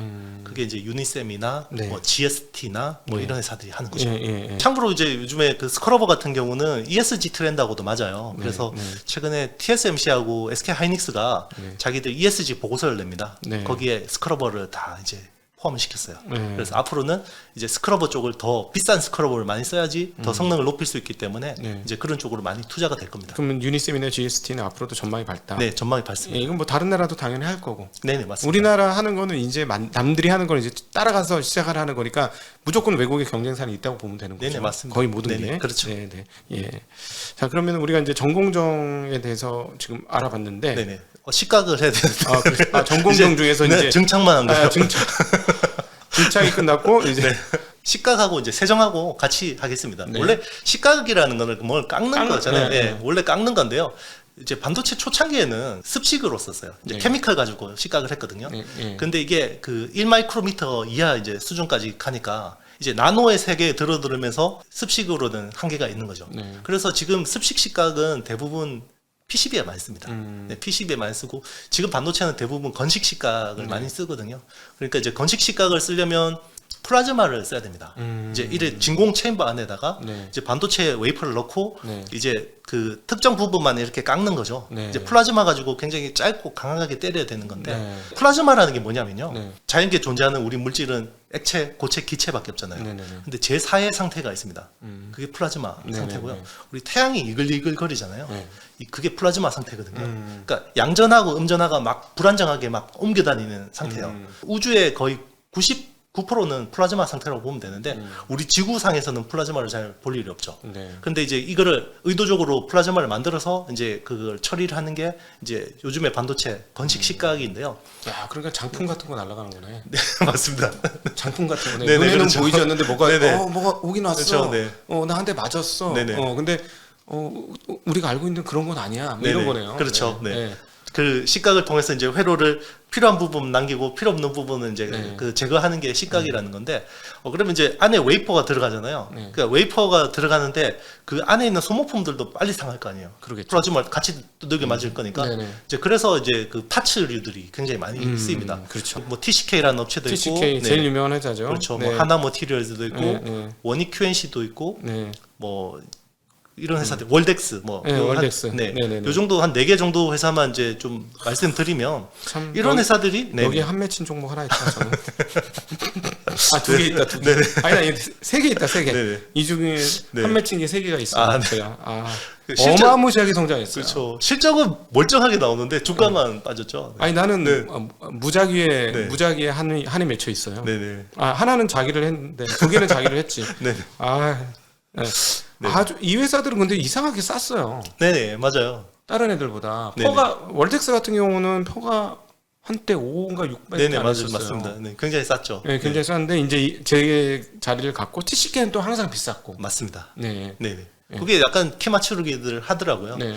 Speaker 2: 그게 이제 유니셈이나
Speaker 1: 네.
Speaker 2: 뭐 GST나 뭐 이런 회사들이 하는 거죠.
Speaker 1: 예.
Speaker 2: 참고로 이제 요즘에 그 스크러버 같은 경우는 ESG 트렌드하고도 맞아요. 그래서 최근에 TSMC하고 SK 하이닉스가 자기들 ESG 보고서를 냅니다.
Speaker 1: 네.
Speaker 2: 거기에 스크러버를 다 이제 포함을 시켰어요.
Speaker 1: 네.
Speaker 2: 그래서 앞으로는 이제 스크러버 쪽을 더 비싼 스크러버를 많이 써야지 더 성능을 높일 수 있기 때문에
Speaker 1: 네.
Speaker 2: 이제 그런 쪽으로 많이 투자가 될 겁니다.
Speaker 1: 그러면 유니셈이나 GST는 앞으로도 전망이 밝다.
Speaker 2: 네, 전망이
Speaker 1: 예,
Speaker 2: 밝습니다.
Speaker 1: 이건 뭐 다른 나라도 당연히 할 거고.
Speaker 2: 네네, 맞습니다.
Speaker 1: 우리나라 하는 거는 이제 남들이 하는 걸 이제 따라가서 시작을 하는 거니까 무조건 외국의 경쟁사는 있다고 보면 되는 거죠.
Speaker 2: 네네, 맞습니다.
Speaker 1: 거의 모든
Speaker 2: 네네,
Speaker 1: 게.
Speaker 2: 그렇죠.
Speaker 1: 네네. 예. 자, 그러면 우리가 이제 전공정에 대해서 지금 알아봤는데.
Speaker 2: 네네. 시각을 해야 되는데.
Speaker 1: 전공정 중에서
Speaker 2: 네,
Speaker 1: 이제
Speaker 2: 증착만 한 거예요.
Speaker 1: 증착이 끝났고 이제
Speaker 2: 네. 식각하고 이제 세정하고 같이 하겠습니다.
Speaker 1: 네.
Speaker 2: 원래 식각이라는 거는 뭘 깎는 거잖아요.
Speaker 1: 네,
Speaker 2: 예,
Speaker 1: 네.
Speaker 2: 원래 깎는 건데요. 이제 반도체 초창기에는 습식으로 썼어요. 이제
Speaker 1: 네.
Speaker 2: 케미칼 가지고 식각을 했거든요.
Speaker 1: 네, 네.
Speaker 2: 근데 이게 그 1마이크로미터 이하 이제 수준까지 가니까 이제 나노의 세계에 들어들으면서 습식으로는 한계가 있는 거죠.
Speaker 1: 네.
Speaker 2: 그래서 지금 습식 식각은 대부분 PCB에 많이 씁니다. 네, PCB에 많이 쓰고 지금 반도체는 대부분 건식 식각을 많이 쓰거든요. 그러니까 이제 건식 식각을 쓰려면 플라즈마를 써야 됩니다. 이제 이래 진공 체인버 안에다가
Speaker 1: 네.
Speaker 2: 이제 반도체 웨이퍼를 넣고
Speaker 1: 네.
Speaker 2: 이제 그 특정 부분만 이렇게 깎는 거죠.
Speaker 1: 네.
Speaker 2: 이제 플라즈마 가지고 굉장히 짧고 강하게 때려야 되는 건데
Speaker 1: 네.
Speaker 2: 플라즈마라는 게 뭐냐면요.
Speaker 1: 네.
Speaker 2: 자연계에 존재하는 우리 물질은 액체, 고체, 기체밖에 없잖아요.
Speaker 1: 네네네.
Speaker 2: 근데 제4의 상태가 있습니다. 그게 플라즈마
Speaker 1: 네네네.
Speaker 2: 상태고요. 우리 태양이 이글이글 거리잖아요.
Speaker 1: 네.
Speaker 2: 그게 플라즈마 상태거든요. 그러니까 양전하고 음전하가 막 불안정하게 막 옮겨 다니는 상태예요. 우주의 거의 99%는 플라즈마 상태라고 보면 되는데 우리 지구상에서는 플라즈마를 잘 볼 일이 없죠.
Speaker 1: 네.
Speaker 2: 근데 이제 이거를 의도적으로 플라즈마를 만들어서 이제 그걸 처리를 하는 게 이제 요즘의 반도체 건식 식각인데요.
Speaker 1: 야, 그러니까 장풍 같은 거 날아가는 거네.
Speaker 2: 네, 맞습니다.
Speaker 1: 장풍 같은 거네.
Speaker 2: 네네,
Speaker 1: 눈에는
Speaker 2: 그렇죠.
Speaker 1: 보이지 않는데 뭐가
Speaker 2: 네네.
Speaker 1: 뭐가 오긴 왔어.
Speaker 2: 그렇죠, 네.
Speaker 1: 나 한 대 맞았어.
Speaker 2: 네네.
Speaker 1: 근데 우리가 알고 있는 그런 건 아니야. 뭐 이런
Speaker 2: 네네.
Speaker 1: 거네요.
Speaker 2: 그렇죠. 네. 그 식각을 통해서 이제 회로를 필요한 부분 남기고 필요 없는 부분은 이제
Speaker 1: 네.
Speaker 2: 그 제거하는 게 식각이라는 건데 그러면 이제 안에 웨이퍼가 들어가잖아요.
Speaker 1: 네.
Speaker 2: 그러니까 웨이퍼가 들어가는데 그 안에 있는 소모품들도 빨리 상할 거 아니에요.
Speaker 1: 그러겠죠.
Speaker 2: 플라즈마 같이 두들겨 맞을 거니까
Speaker 1: 네네.
Speaker 2: 이제 그래서 이제 그 파츠류들이 굉장히 많이 쓰입니다.
Speaker 1: 그렇죠.
Speaker 2: 뭐 TCK라는 업체도
Speaker 1: TCK
Speaker 2: 있고,
Speaker 1: 제일 유명한 회사죠.
Speaker 2: 그렇죠.
Speaker 1: 네.
Speaker 2: 뭐 하나 머티리얼즈도 있고,
Speaker 1: 네, 네.
Speaker 2: 원익 QNC도 있고,
Speaker 1: 네.
Speaker 2: 뭐 이런 회사들 월덱스 뭐
Speaker 1: 네,
Speaker 2: 요
Speaker 1: 월덱스.
Speaker 2: 네.
Speaker 1: 네네네.
Speaker 2: 요 정도 한 4개 정도 회사만 이제 좀 말씀드리면
Speaker 1: 참
Speaker 2: 이런
Speaker 1: 여기-
Speaker 2: 회사들이 네.
Speaker 1: 여기에 한 맺힌 종목 하나 있다 저는. 두 개 있다 두 개. 아니 세 개 있다 세 개.
Speaker 2: 네네.
Speaker 1: 이 중에
Speaker 2: 네.
Speaker 1: 한 맺힌 게 세 개가 있어요.
Speaker 2: 아, 네.
Speaker 1: 제가.
Speaker 2: 그 실제-
Speaker 1: 어마무시하게 성장했어요.
Speaker 2: 그렇죠. 실적은 멀쩡하게 나오는데 주가만 빠졌죠.
Speaker 1: 아니 나는
Speaker 2: 네.
Speaker 1: 무작위에
Speaker 2: 네.
Speaker 1: 무작위에 한이 맺혀 있어요.
Speaker 2: 네네.
Speaker 1: 하나는 자기를 했는데 두 개는 자기를 했지.
Speaker 2: 네.
Speaker 1: 네.
Speaker 2: 네.
Speaker 1: 아주 이 회사들은 근데 이상하게 쌌어요.
Speaker 2: 네네 맞아요.
Speaker 1: 다른 애들보다.
Speaker 2: 네네.
Speaker 1: 퍼가 월텍스 같은 경우는 퍼가 한때 5인가 6밖에
Speaker 2: 네네
Speaker 1: 안
Speaker 2: 맞아요.
Speaker 1: 했었어요.
Speaker 2: 맞습니다. 네, 굉장히 쌌죠.
Speaker 1: 네, 굉장히 쌌는데 이제 제 자리를 갖고 TCK는 또 항상 비쌌고.
Speaker 2: 맞습니다.
Speaker 1: 네.
Speaker 2: 네네. 그게 약간 키 맞추기들 하더라고요.
Speaker 1: 네.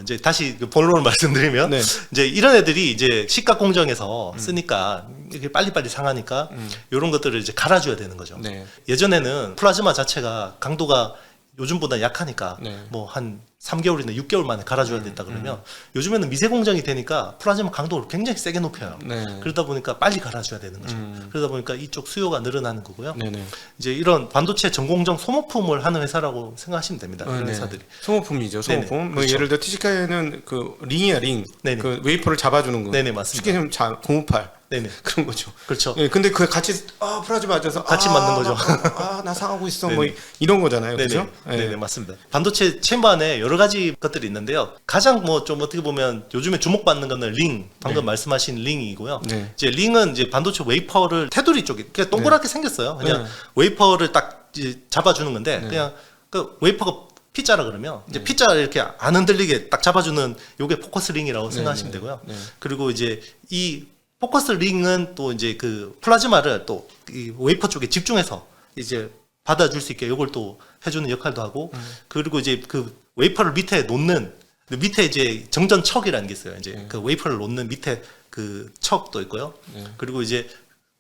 Speaker 2: 이제 다시 그 본론을 말씀드리면
Speaker 1: 네.
Speaker 2: 이제 이런 애들이 이제 식각 공정에서 쓰니까 이게 빨리빨리 상하니까 이런 것들을 이제 갈아줘야 되는 거죠.
Speaker 1: 네.
Speaker 2: 예전에는 플라즈마 자체가 강도가 요즘보다 약하니까
Speaker 1: 네.
Speaker 2: 뭐 한 3개월이나 6개월 만에 갈아줘야 된다 그러면 요즘에는 미세 공정이 되니까 플라즈마 강도를 굉장히 세게 높여요.
Speaker 1: 네.
Speaker 2: 그러다 보니까 빨리 갈아줘야 되는 거죠. 그러다 보니까 이쪽 수요가 늘어나는 거고요.
Speaker 1: 네네.
Speaker 2: 이제 이런 반도체 전공정 소모품을 하는 회사라고 생각하시면 됩니다. 이런
Speaker 1: 네.
Speaker 2: 회사들이.
Speaker 1: 소모품이죠. 소모품.
Speaker 2: 네네.
Speaker 1: 뭐
Speaker 2: 그렇죠.
Speaker 1: 예를 들어 TCK는 그 링이야 링.
Speaker 2: 네네.
Speaker 1: 그 웨이퍼를 잡아주는 거.
Speaker 2: 네네, 맞습니다.
Speaker 1: 쉽게 좀 공업팔
Speaker 2: 네네.
Speaker 1: 그런 거죠.
Speaker 2: 그렇죠.
Speaker 1: 예, 근데 그 같이 플라즈 맞아서
Speaker 2: 같이 맞는 거죠.
Speaker 1: 나 상하고 있어.
Speaker 2: 네네.
Speaker 1: 뭐 이런 거잖아요.
Speaker 2: 네네.
Speaker 1: 그렇죠?
Speaker 2: 네네, 맞습니다. 반도체 챔버 안에 여러 가지 것들이 있는데요. 가장 뭐 좀 어떻게 보면 요즘에 주목받는 거는 링, 방금 말씀하신 링이고요.
Speaker 1: 네.
Speaker 2: 이제 링은 이제 반도체 웨이퍼를 테두리 쪽에 그냥 동그랗게 생겼어요. 그냥
Speaker 1: 네.
Speaker 2: 웨이퍼를 딱 이제 잡아주는 건데
Speaker 1: 네.
Speaker 2: 그냥 그 웨이퍼가 P자라 그러면 이제 P자 이렇게 안 흔들리게 딱 잡아주는 요게 포커스 링이라고 생각하시면 되고요.
Speaker 1: 네.
Speaker 2: 그리고 이제 이 포커스 링은 또 이제 그 플라즈마를 또 이 웨이퍼 쪽에 집중해서 이제 받아줄 수 있게 요걸 또 해주는 역할도 하고 그리고 이제 그 웨이퍼를 밑에 놓는 밑에 이제 정전 척이라는 게 있어요. 이제 그 웨이퍼를 놓는 밑에 그 척도 있고요. 그리고 이제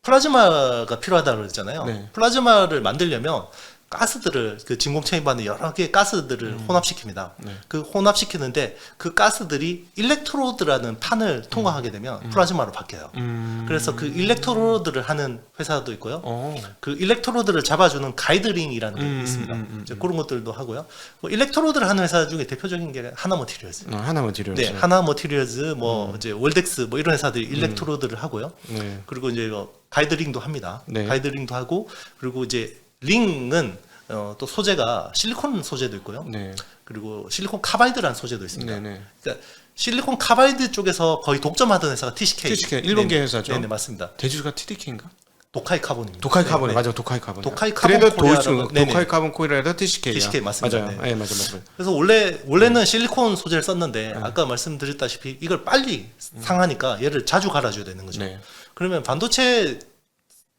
Speaker 2: 플라즈마가 필요하다고 그러잖아요.
Speaker 1: 네.
Speaker 2: 플라즈마를 만들려면 가스들을 그 진공청이 받는 여러 개의 가스들을 혼합시킵니다.
Speaker 1: 네.
Speaker 2: 그 혼합시키는데 그 가스들이 일렉트로드라는 판을 통과하게 되면 플라즈마로 바뀌어요. 그래서 그 일렉트로드를 하는 회사도 있고요. 그 일렉트로드를 잡아주는 가이드링이라는 게 있습니다. 이제 그런 것들도 하고요. 뭐 일렉트로드를 하는 회사 중에 대표적인 게 하나 머티리얼즈.
Speaker 1: 하나 머티리얼즈.
Speaker 2: 네, 하나 머티리얼즈, 뭐 이제 월덱스 뭐 이런 회사들이 일렉트로드를 하고요.
Speaker 1: 네.
Speaker 2: 그리고 이제 가이드링도 합니다.
Speaker 1: 네.
Speaker 2: 가이드링도 하고 그리고 이제 링은 또 소재가 실리콘 소재도 있고요.
Speaker 1: 네.
Speaker 2: 그리고 실리콘 카바이드라는 소재도 있습니다.
Speaker 1: 네네.
Speaker 2: 그러니까 실리콘 카바이드 쪽에서 거의 독점하던 회사가 TCK.
Speaker 1: TCK 일본계 회사죠.
Speaker 2: 네, 맞습니다.
Speaker 1: 대주주가 TDK인가?
Speaker 2: 도카이 카본입니다.
Speaker 1: 도카이 카본
Speaker 2: 네,
Speaker 1: 맞아, 도카이 카본.
Speaker 2: 도카이 카본
Speaker 1: 그래도
Speaker 2: 코리아라고- 네네.
Speaker 1: 도카이 카본 코리아에서 TCK야.
Speaker 2: TCK 맞습니다.
Speaker 1: 맞아요.
Speaker 2: 네.
Speaker 1: 네, 맞아.
Speaker 2: 그래서 원래는 실리콘 소재를 썼는데 아까 말씀드렸다시피 이걸 빨리 상하니까 얘를 자주 갈아줘야 되는 거죠.
Speaker 1: 네.
Speaker 2: 그러면 반도체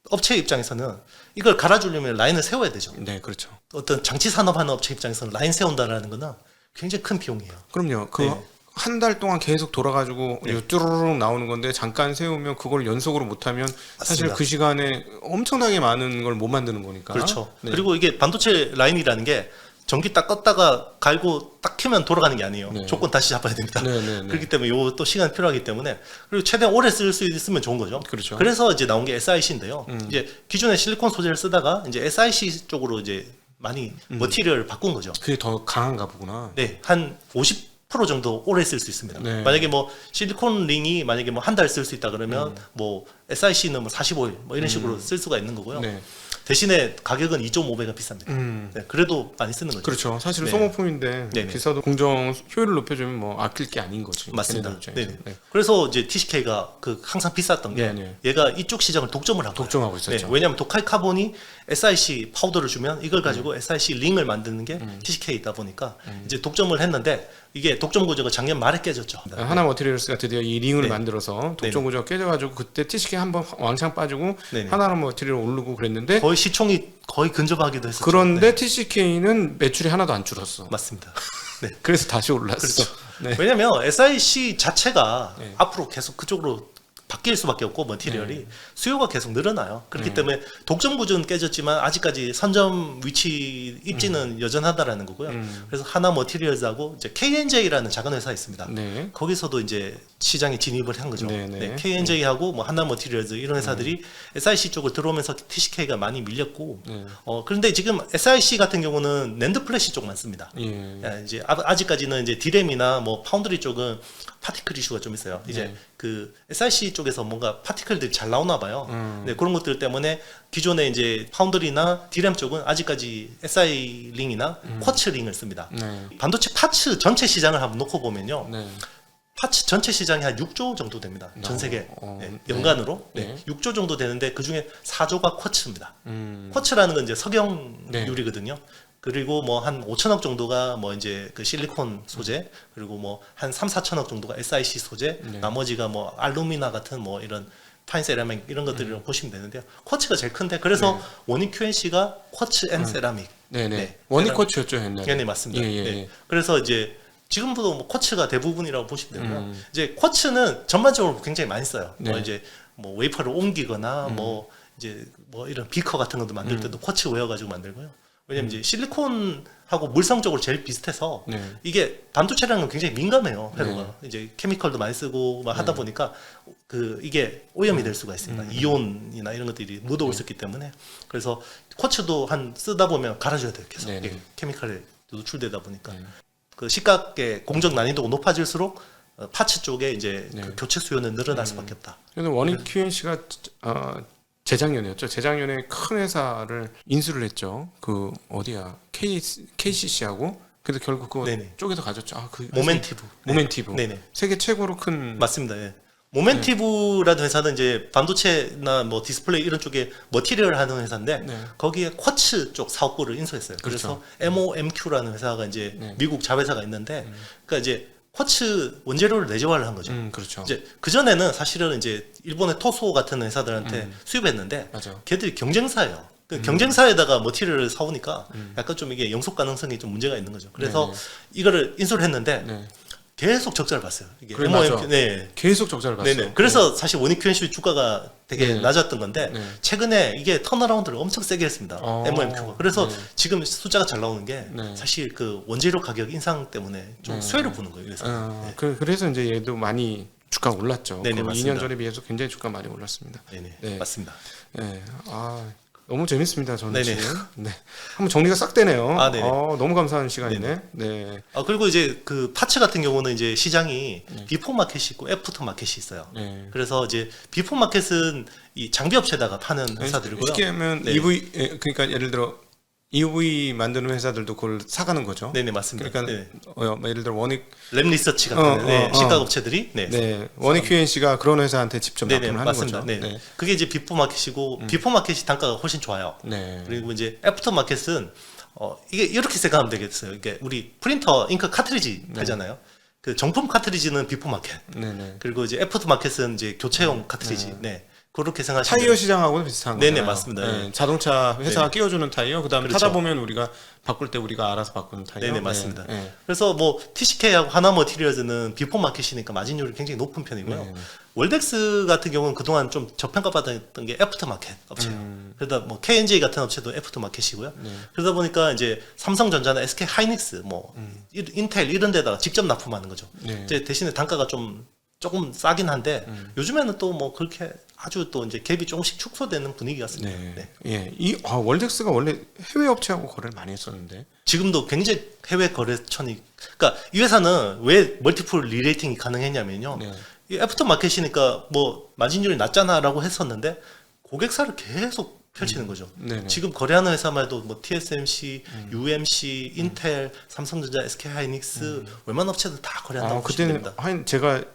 Speaker 2: 업체 입장에서는 이걸 갈아주려면 라인을 세워야 되죠.
Speaker 1: 네, 그렇죠.
Speaker 2: 어떤 장치 산업하는 업체 입장에서는 라인 세운다라는 거는 굉장히 큰 비용이에요.
Speaker 1: 그럼요. 그
Speaker 2: 네.
Speaker 1: 한 달 동안 계속 돌아가지고 쭈루룩 나오는 건데 잠깐 세우면 그걸 연속으로 못하면 사실
Speaker 2: 맞습니다.
Speaker 1: 그 시간에 엄청나게 많은 걸 못 만드는 거니까.
Speaker 2: 그렇죠.
Speaker 1: 네.
Speaker 2: 그리고 이게 반도체 라인이라는 게 전기 딱 껐다가 갈고 딱 켜면 돌아가는 게 아니에요.
Speaker 1: 네.
Speaker 2: 조건 다시 잡아야 됩니다.
Speaker 1: 네, 네, 네.
Speaker 2: 그렇기 때문에 요 또 시간이 필요하기 때문에 그리고 최대한 오래 쓸 수 있으면 좋은 거죠.
Speaker 1: 그렇죠.
Speaker 2: 그래서 이제 나온 게 SiC인데요. 이제 기존에 실리콘 소재를 쓰다가 이제 SiC 쪽으로 이제 많이 머티리얼을 바꾼 거죠.
Speaker 1: 그게 더 강한가 보구나.
Speaker 2: 네, 한 50% 정도 오래 쓸 수 있습니다.
Speaker 1: 네.
Speaker 2: 만약에 뭐 실리콘 링이 만약에 뭐 한 달 쓸 수 있다 그러면 뭐 SiC는 뭐 45일 뭐 이런 식으로 쓸 수가 있는 거고요.
Speaker 1: 네.
Speaker 2: 대신에 가격은 2.5배가 비쌉니다. 네, 그래도 많이 쓰는 거죠.
Speaker 1: 그렇죠. 사실
Speaker 2: 네.
Speaker 1: 소모품인데
Speaker 2: 네네.
Speaker 1: 비싸도 공정 효율을 높여주면 뭐 아낄 게 아닌 거지.
Speaker 2: 맞습니다.
Speaker 1: 걔네들 입장에서.
Speaker 2: 네네.
Speaker 1: 네.
Speaker 2: 그래서 이제 TCK가 그 항상 비쌌던 게
Speaker 1: 네네.
Speaker 2: 얘가 이쪽 시장을 독점을 하고
Speaker 1: 독점하고 있었죠.
Speaker 2: 왜냐하면 도카이 카본이 SiC 파우더를 주면 이걸 가지고 SiC 링을 만드는 게 TCK이다 보니까 이제 독점을 했는데 이게 독점 구조가 작년 말에 깨졌죠.
Speaker 1: 하나 머티리얼스가 드디어 이 링을
Speaker 2: 네.
Speaker 1: 만들어서 독점 구조가 깨져가지고 그때 TCK 한번 왕창 빠지고
Speaker 2: 네네.
Speaker 1: 하나 머티리얼 오르고 그랬는데
Speaker 2: 거의 시총이 거의 근접하기도 했었죠.
Speaker 1: 그런데
Speaker 2: 네,
Speaker 1: TCK는 매출이 하나도 안 줄었어.
Speaker 2: 맞습니다. 네.
Speaker 1: 그래서 다시 올랐어.
Speaker 2: 그렇죠.
Speaker 1: 네.
Speaker 2: 왜냐면 SiC 자체가
Speaker 1: 네.
Speaker 2: 앞으로 계속 그쪽으로 바뀔 수밖에 없고 머티리얼이 수요가 계속 늘어나요. 그렇기 때문에 독점 구조는 깨졌지만 아직까지 선점 위치 입지는 여전하다라는 거고요. 그래서 하나 머티리얼즈하고 이제 KNJ라는 작은 회사 있습니다.
Speaker 1: 네.
Speaker 2: 거기서도 이제 시장에 진입을 한 거죠.
Speaker 1: 네네.
Speaker 2: 네, KNJ하고 뭐 하나 머티리얼즈 이런 회사들이 SiC 쪽을 들어오면서 TCK가 많이 밀렸고
Speaker 1: 네.
Speaker 2: 그런데 지금 SiC 같은 경우는 낸드 플래시 쪽만 씁니다.
Speaker 1: 예.
Speaker 2: 이제 아직까지는 이제 디램이나 뭐 파운드리 쪽은 파티클 이슈가 좀 있어요. 이제
Speaker 1: 네.
Speaker 2: 그 SiC 쪽에서 뭔가 파티클들이 잘 나오나 봐요. 네, 그런 것들 때문에 기존에 이제 파운드리나 디램 쪽은 아직까지 SI 링이나 쿼츠 링을 씁니다.
Speaker 1: 네.
Speaker 2: 반도체 파츠 전체 시장을 한번 놓고 보면요.
Speaker 1: 네.
Speaker 2: 파츠 전체 시장이 한 6조 정도 됩니다. 전 세계
Speaker 1: 네.
Speaker 2: 연간으로
Speaker 1: 네.
Speaker 2: 6조 정도 되는데 그 중에 4조가 쿼츠입니다.
Speaker 1: 음.
Speaker 2: 쿼츠라는 건 이제
Speaker 1: 네.
Speaker 2: 석영유리거든요. 그리고 뭐 한 5천억 정도가 뭐 이제 그 실리콘 소재, 그리고 뭐 한 3, 4천억 정도가 SiC 소재,
Speaker 1: 네.
Speaker 2: 나머지가 뭐 알루미나 같은 뭐 이런 파인 세라믹 이런 것들을 보시면 되는데요. 쿼츠가 제일 큰데 그래서 원익 QNC가 쿼츠 앤 세라믹.
Speaker 1: 네네.
Speaker 2: 네.
Speaker 1: 원익코치였죠 옛날에.
Speaker 2: 네, 맞습니다.
Speaker 1: 예, 예,
Speaker 2: 네.
Speaker 1: 예.
Speaker 2: 그래서 이제 지금도 뭐 쿼츠가 대부분이라고 보시면 되고요. 이제 쿼츠는 전반적으로 굉장히 많이 써요. 뭐
Speaker 1: 네.
Speaker 2: 이제 뭐 웨이퍼를 옮기거나 뭐 이제 뭐 이런 비커 같은 것도 만들 때도 쿼츠 외워 가지고 만들고요. 왜냐면 이제 실리콘하고 물성적으로 제일 비슷해서
Speaker 1: 네.
Speaker 2: 이게 반도체라는 건 굉장히 민감해요. 회로가 이제 케미컬도 많이 쓰고 막 하다 보니까 그 이게 오염이 될 수가 있습니다. 이온이나 이런 것들이 묻어올 수 있기 때문에 그래서 쿼츠도 한 쓰다 보면 갈아줘야 돼요. 계속
Speaker 1: 네, 네.
Speaker 2: 이게 케미컬에 노출되다 보니까 그 시각의 공정 난이도가 높아질수록 파츠 쪽에 이제
Speaker 1: 네.
Speaker 2: 그 교체 수요는 늘어날 수밖에 없다.
Speaker 1: 그래서 원익 QNC가 재작년이었죠. 재작년에 큰 회사를 인수를 했죠. 그 어디야? KCC하고. 그래서 결국 그거
Speaker 2: 네네.
Speaker 1: 쪽에서 가졌죠. 아, 그
Speaker 2: 모멘티브.
Speaker 1: 모멘티브.
Speaker 2: 네네.
Speaker 1: 세계 최고로 큰
Speaker 2: 맞습니다. 예. 모멘티브라는 회사는 이제 반도체나 뭐 디스플레이 이런 쪽에 머티리얼 하는 회사인데
Speaker 1: 네.
Speaker 2: 거기에 쿼츠 쪽 사업부를 인수했어요. 그래서 MOMQ라는 회사가 이제
Speaker 1: 네.
Speaker 2: 미국 자회사가 있는데 그러니까 이제 쿼츠 원재료를 내재화를 한 거죠.
Speaker 1: 그렇죠.
Speaker 2: 이제 그 전에는 사실은 이제 일본의 토소 같은 회사들한테 수입했는데
Speaker 1: 맞아.
Speaker 2: 걔들이 경쟁사예요. 그 경쟁사에다가 머티리얼을 사오니까 약간 좀 이게 영속 가능성이 좀 문제가 있는 거죠. 그래서
Speaker 1: 네네.
Speaker 2: 이거를 인수를 했는데
Speaker 1: 네.
Speaker 2: 계속 적자를 봤어요. 이게
Speaker 1: 그래, 맞아.
Speaker 2: 네.
Speaker 1: 계속 적자를 봤어요.
Speaker 2: 네네. 그래서 사실 원익 QNC 주가가 되게
Speaker 1: 네.
Speaker 2: 낮았던 건데
Speaker 1: 네.
Speaker 2: 최근에 이게 턴어라운드를 엄청 세게 했습니다. MOMQ가. 그래서
Speaker 1: 네.
Speaker 2: 지금 숫자가 잘 나오는 게
Speaker 1: 네.
Speaker 2: 사실 그 원재료 가격 인상 때문에 좀
Speaker 1: 네.
Speaker 2: 수혜를 보는 거예요. 그래서 네.
Speaker 1: 그래서 이제 얘도 많이 주가가 올랐죠.
Speaker 2: 네네,
Speaker 1: 그
Speaker 2: 맞습니다.
Speaker 1: 2년 전에 비해서 굉장히 주가 많이 올랐습니다.
Speaker 2: 네네.
Speaker 1: 네.
Speaker 2: 맞습니다.
Speaker 1: 네. 너무 재밌습니다. 저는
Speaker 2: 네네.
Speaker 1: 지금. 네. 한번 정리가 싹 되네요.
Speaker 2: 아, 네네.
Speaker 1: 너무 감사한 시간이네. 네.
Speaker 2: 그리고 이제 그 파츠 같은 경우는 이제 시장이 비포 마켓이 있고 애프터 마켓이 있어요.
Speaker 1: 네.
Speaker 2: 그래서 이제 비포 마켓은 이 장비 업체에다가 파는 회사들이고요.
Speaker 1: 쉽게 하면
Speaker 2: 네.
Speaker 1: 그러니까 예를 들어 EV 만드는 회사들도 그걸 사가는 거죠.
Speaker 2: 네네 맞습니다.
Speaker 1: 그러니까
Speaker 2: 네.
Speaker 1: 예를 들어 원익
Speaker 2: 랩 리서치 같은 식각 업체들이
Speaker 1: 원익 QNC가 그런 회사한테 직접
Speaker 2: 네네
Speaker 1: 납품을 하는
Speaker 2: 맞습니다.
Speaker 1: 거죠.
Speaker 2: 네. 그게 이제 비포 마켓이고 비포 마켓이 단가가 훨씬 좋아요.
Speaker 1: 네.
Speaker 2: 그리고 이제 애프터 마켓은 이게 이렇게 생각하면 되겠어요. 이게 우리 프린터 잉크 카트리지 되잖아요. 그 정품 카트리지는 비포 마켓.
Speaker 1: 네네.
Speaker 2: 그리고 이제 애프터 마켓은 이제 교체용 카트리지. 네. 그렇게 생각하시면
Speaker 1: 타이어 시장하고는 비슷한 거예요.
Speaker 2: 네네, 맞습니다.
Speaker 1: 네, 자동차 회사가 끼워주는 타이어, 그다음에
Speaker 2: 그렇죠.
Speaker 1: 타다 보면 우리가 바꿀 때 우리가 알아서 바꾸는 타이어.
Speaker 2: 네네 맞습니다.
Speaker 1: 네.
Speaker 2: 그래서 뭐 TCK하고 하나머티리얼즈는 비포 마켓이니까 마진율이 굉장히 높은 편이고요.
Speaker 1: 네.
Speaker 2: 월덱스 같은 경우는 그동안 좀 저평가받았던 게 애프터 마켓 업체예요. 그러다 뭐 KNJ 같은 업체도 애프터 마켓이고요. 그러다 보니까 이제 삼성전자나 SK 하이닉스, 뭐 인텔 이런 데다가 직접 납품하는 거죠.
Speaker 1: 네.
Speaker 2: 이제 대신에 단가가 조금 싸긴 한데 요즘에는 또 뭐 그렇게 아주 또 이제 갭이 조금씩 축소되는 분위기 같습니다.
Speaker 1: 네.
Speaker 2: 네.
Speaker 1: 예. 월덱스가 원래 해외 업체하고 거래를 많이 했었는데.
Speaker 2: 지금도 굉장히 해외 거래처니, 그러니까 이 회사는 왜 멀티플 리레이팅이 가능했냐면요.
Speaker 1: 네.
Speaker 2: 이 애프터 마켓이니까 뭐 마진율이 낮잖아라고 했었는데 고객사를 계속 펼치는 거죠.
Speaker 1: 네네.
Speaker 2: 지금 거래하는 회사만 해도 뭐 TSMC, UMC, 인텔, 삼성전자, SK 하이닉스 웬만한 업체들 다 거래한다고 보시면
Speaker 1: 그때는
Speaker 2: 됩니다.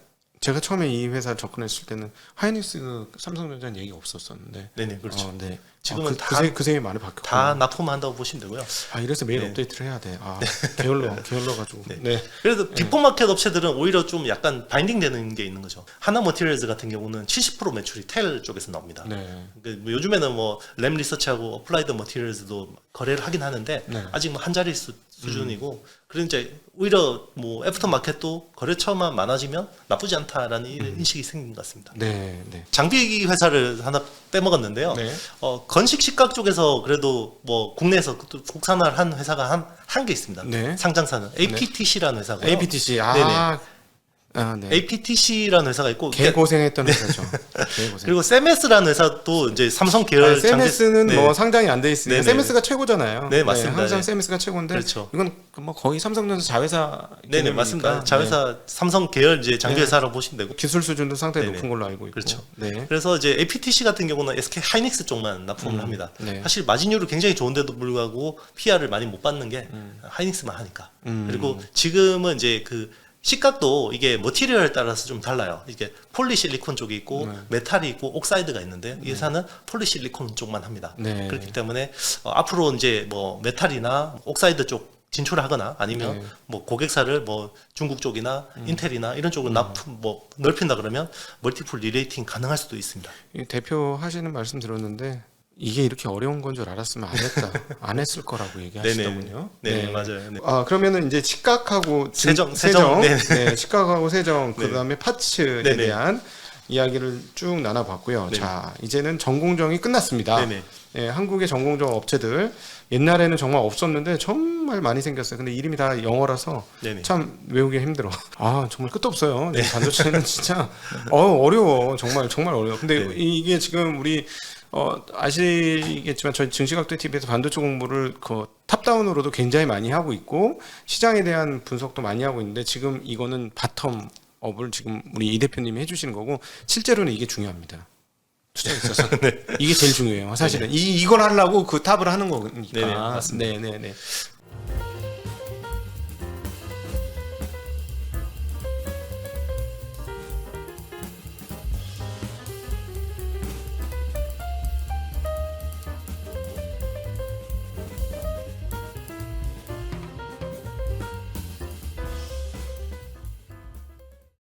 Speaker 1: 제가 처음에 이 회사 접근했을 때는 하이닉스, 삼성전자는 얘기가 없었었는데.
Speaker 2: 네네 그렇죠.
Speaker 1: 네.
Speaker 2: 지금은
Speaker 1: 그 세에 많이 바뀌었고.
Speaker 2: 다 납품한다고 보시면 되고요.
Speaker 1: 이래서 매일
Speaker 2: 네.
Speaker 1: 업데이트를 해야 돼. 게을러 가지고. 네.
Speaker 2: 그래서 비포마켓 업체들은 오히려 좀 약간 바인딩 되는 게 있는 거죠. 하나 머티리얼즈 같은 경우는 70% 매출이 텔 쪽에서 나옵니다.
Speaker 1: 네.
Speaker 2: 그러니까 뭐 요즘에는 뭐 램 리서치하고 어플라이드 머티리얼즈도 거래를 하긴 하는데
Speaker 1: 네.
Speaker 2: 아직 뭐 한 자리 수준이고 그런 이제 오히려 뭐 애프터 마켓도 거래처만 많아지면 나쁘지 않다라는 인식이 생긴 것 같습니다.
Speaker 1: 네. 네.
Speaker 2: 장비 회사를 하나 빼먹었는데요.
Speaker 1: 네.
Speaker 2: 건식 식각 쪽에서 그래도 뭐 국내에서 또 국산화를 한 회사가 한 개 있습니다.
Speaker 1: 네.
Speaker 2: 상장사는 APTC라는 회사고요.
Speaker 1: APTC. 네.
Speaker 2: APTC라는 회사가 있고
Speaker 1: 개 고생했던 회사죠. 개 고생.
Speaker 2: 그리고 세메스라는 회사도 이제 삼성 계열
Speaker 1: 세메스는
Speaker 2: 네.
Speaker 1: 뭐 상장이 안 돼 있으니까
Speaker 2: 네네.
Speaker 1: 세메스가 최고잖아요.
Speaker 2: 네, 맞습니다.
Speaker 1: 항상
Speaker 2: 네.
Speaker 1: 세메스가 최고인데
Speaker 2: 그렇죠.
Speaker 1: 이건 뭐 거의 삼성전자 자회사
Speaker 2: 네네
Speaker 1: 개념이니까.
Speaker 2: 맞습니다. 자회사 삼성 계열 이제 장비 회사라고 보시면 되고.
Speaker 1: 기술 수준도 상당히
Speaker 2: 네네.
Speaker 1: 높은 걸로 알고 있고.
Speaker 2: 그렇죠.
Speaker 1: 네.
Speaker 2: 그래서 이제 APTC 같은 경우는 SK 하이닉스 쪽만 납품을 합니다.
Speaker 1: 네.
Speaker 2: 사실 마진율이 굉장히 좋은데도 불구하고 PR을 많이 못 받는 게 하이닉스만 하니까. 그리고 지금은 이제 그 식각도 이게 머티리얼에 따라서 좀 달라요. 이게 폴리실리콘 쪽이 있고 메탈이 있고 옥사이드가 있는데 이 회사는 폴리실리콘 쪽만 합니다.
Speaker 1: 네.
Speaker 2: 그렇기 때문에 앞으로 이제 뭐 메탈이나 옥사이드 쪽 진출하거나 아니면
Speaker 1: 네.
Speaker 2: 뭐 고객사를 뭐 중국 쪽이나 인텔이나 이런 쪽으로 납품 뭐 넓힌다 그러면 멀티플 리레이팅 가능할 수도 있습니다.
Speaker 1: 이 대표 하시는 말씀 들었는데 이게 이렇게 어려운 건 줄 알았으면 안 했을 거라고 얘기하시더군요.
Speaker 2: 네, 맞아요. 네.
Speaker 1: 그러면은 이제 식각하고
Speaker 2: 세정.
Speaker 1: 네, 식각하고 세정,
Speaker 2: 네.
Speaker 1: 그다음에 파츠에
Speaker 2: 네네.
Speaker 1: 대한 이야기를 쭉 나눠봤고요.
Speaker 2: 네네.
Speaker 1: 자, 이제는 전공정이 끝났습니다.
Speaker 2: 네네.
Speaker 1: 예, 한국의 전공정 업체들 옛날에는 정말 없었는데 정말 많이 생겼어요. 근데 이름이 다 영어라서
Speaker 2: 네네.
Speaker 1: 참 외우기 힘들어. 정말 끝도 없어요. 이 반도체는 진짜 어려워. 정말 어려워. 근데
Speaker 2: 네네.
Speaker 1: 이게 지금 우리 아시겠지만 저희 증시각도 TV에서 반도체 공부를 탑다운으로도 굉장히 많이 하고 있고 시장에 대한 분석도 많이 하고 있는데 지금 이거는 바텀업을 지금 우리 이 대표님이 해주시는 거고 실제로는 이게 중요합니다. 투자에 있어서 이게 제일 중요해요. 사실은 이걸 하려고 그 탑을 하는 거니까.
Speaker 2: 네네, 맞습니다.
Speaker 1: 네.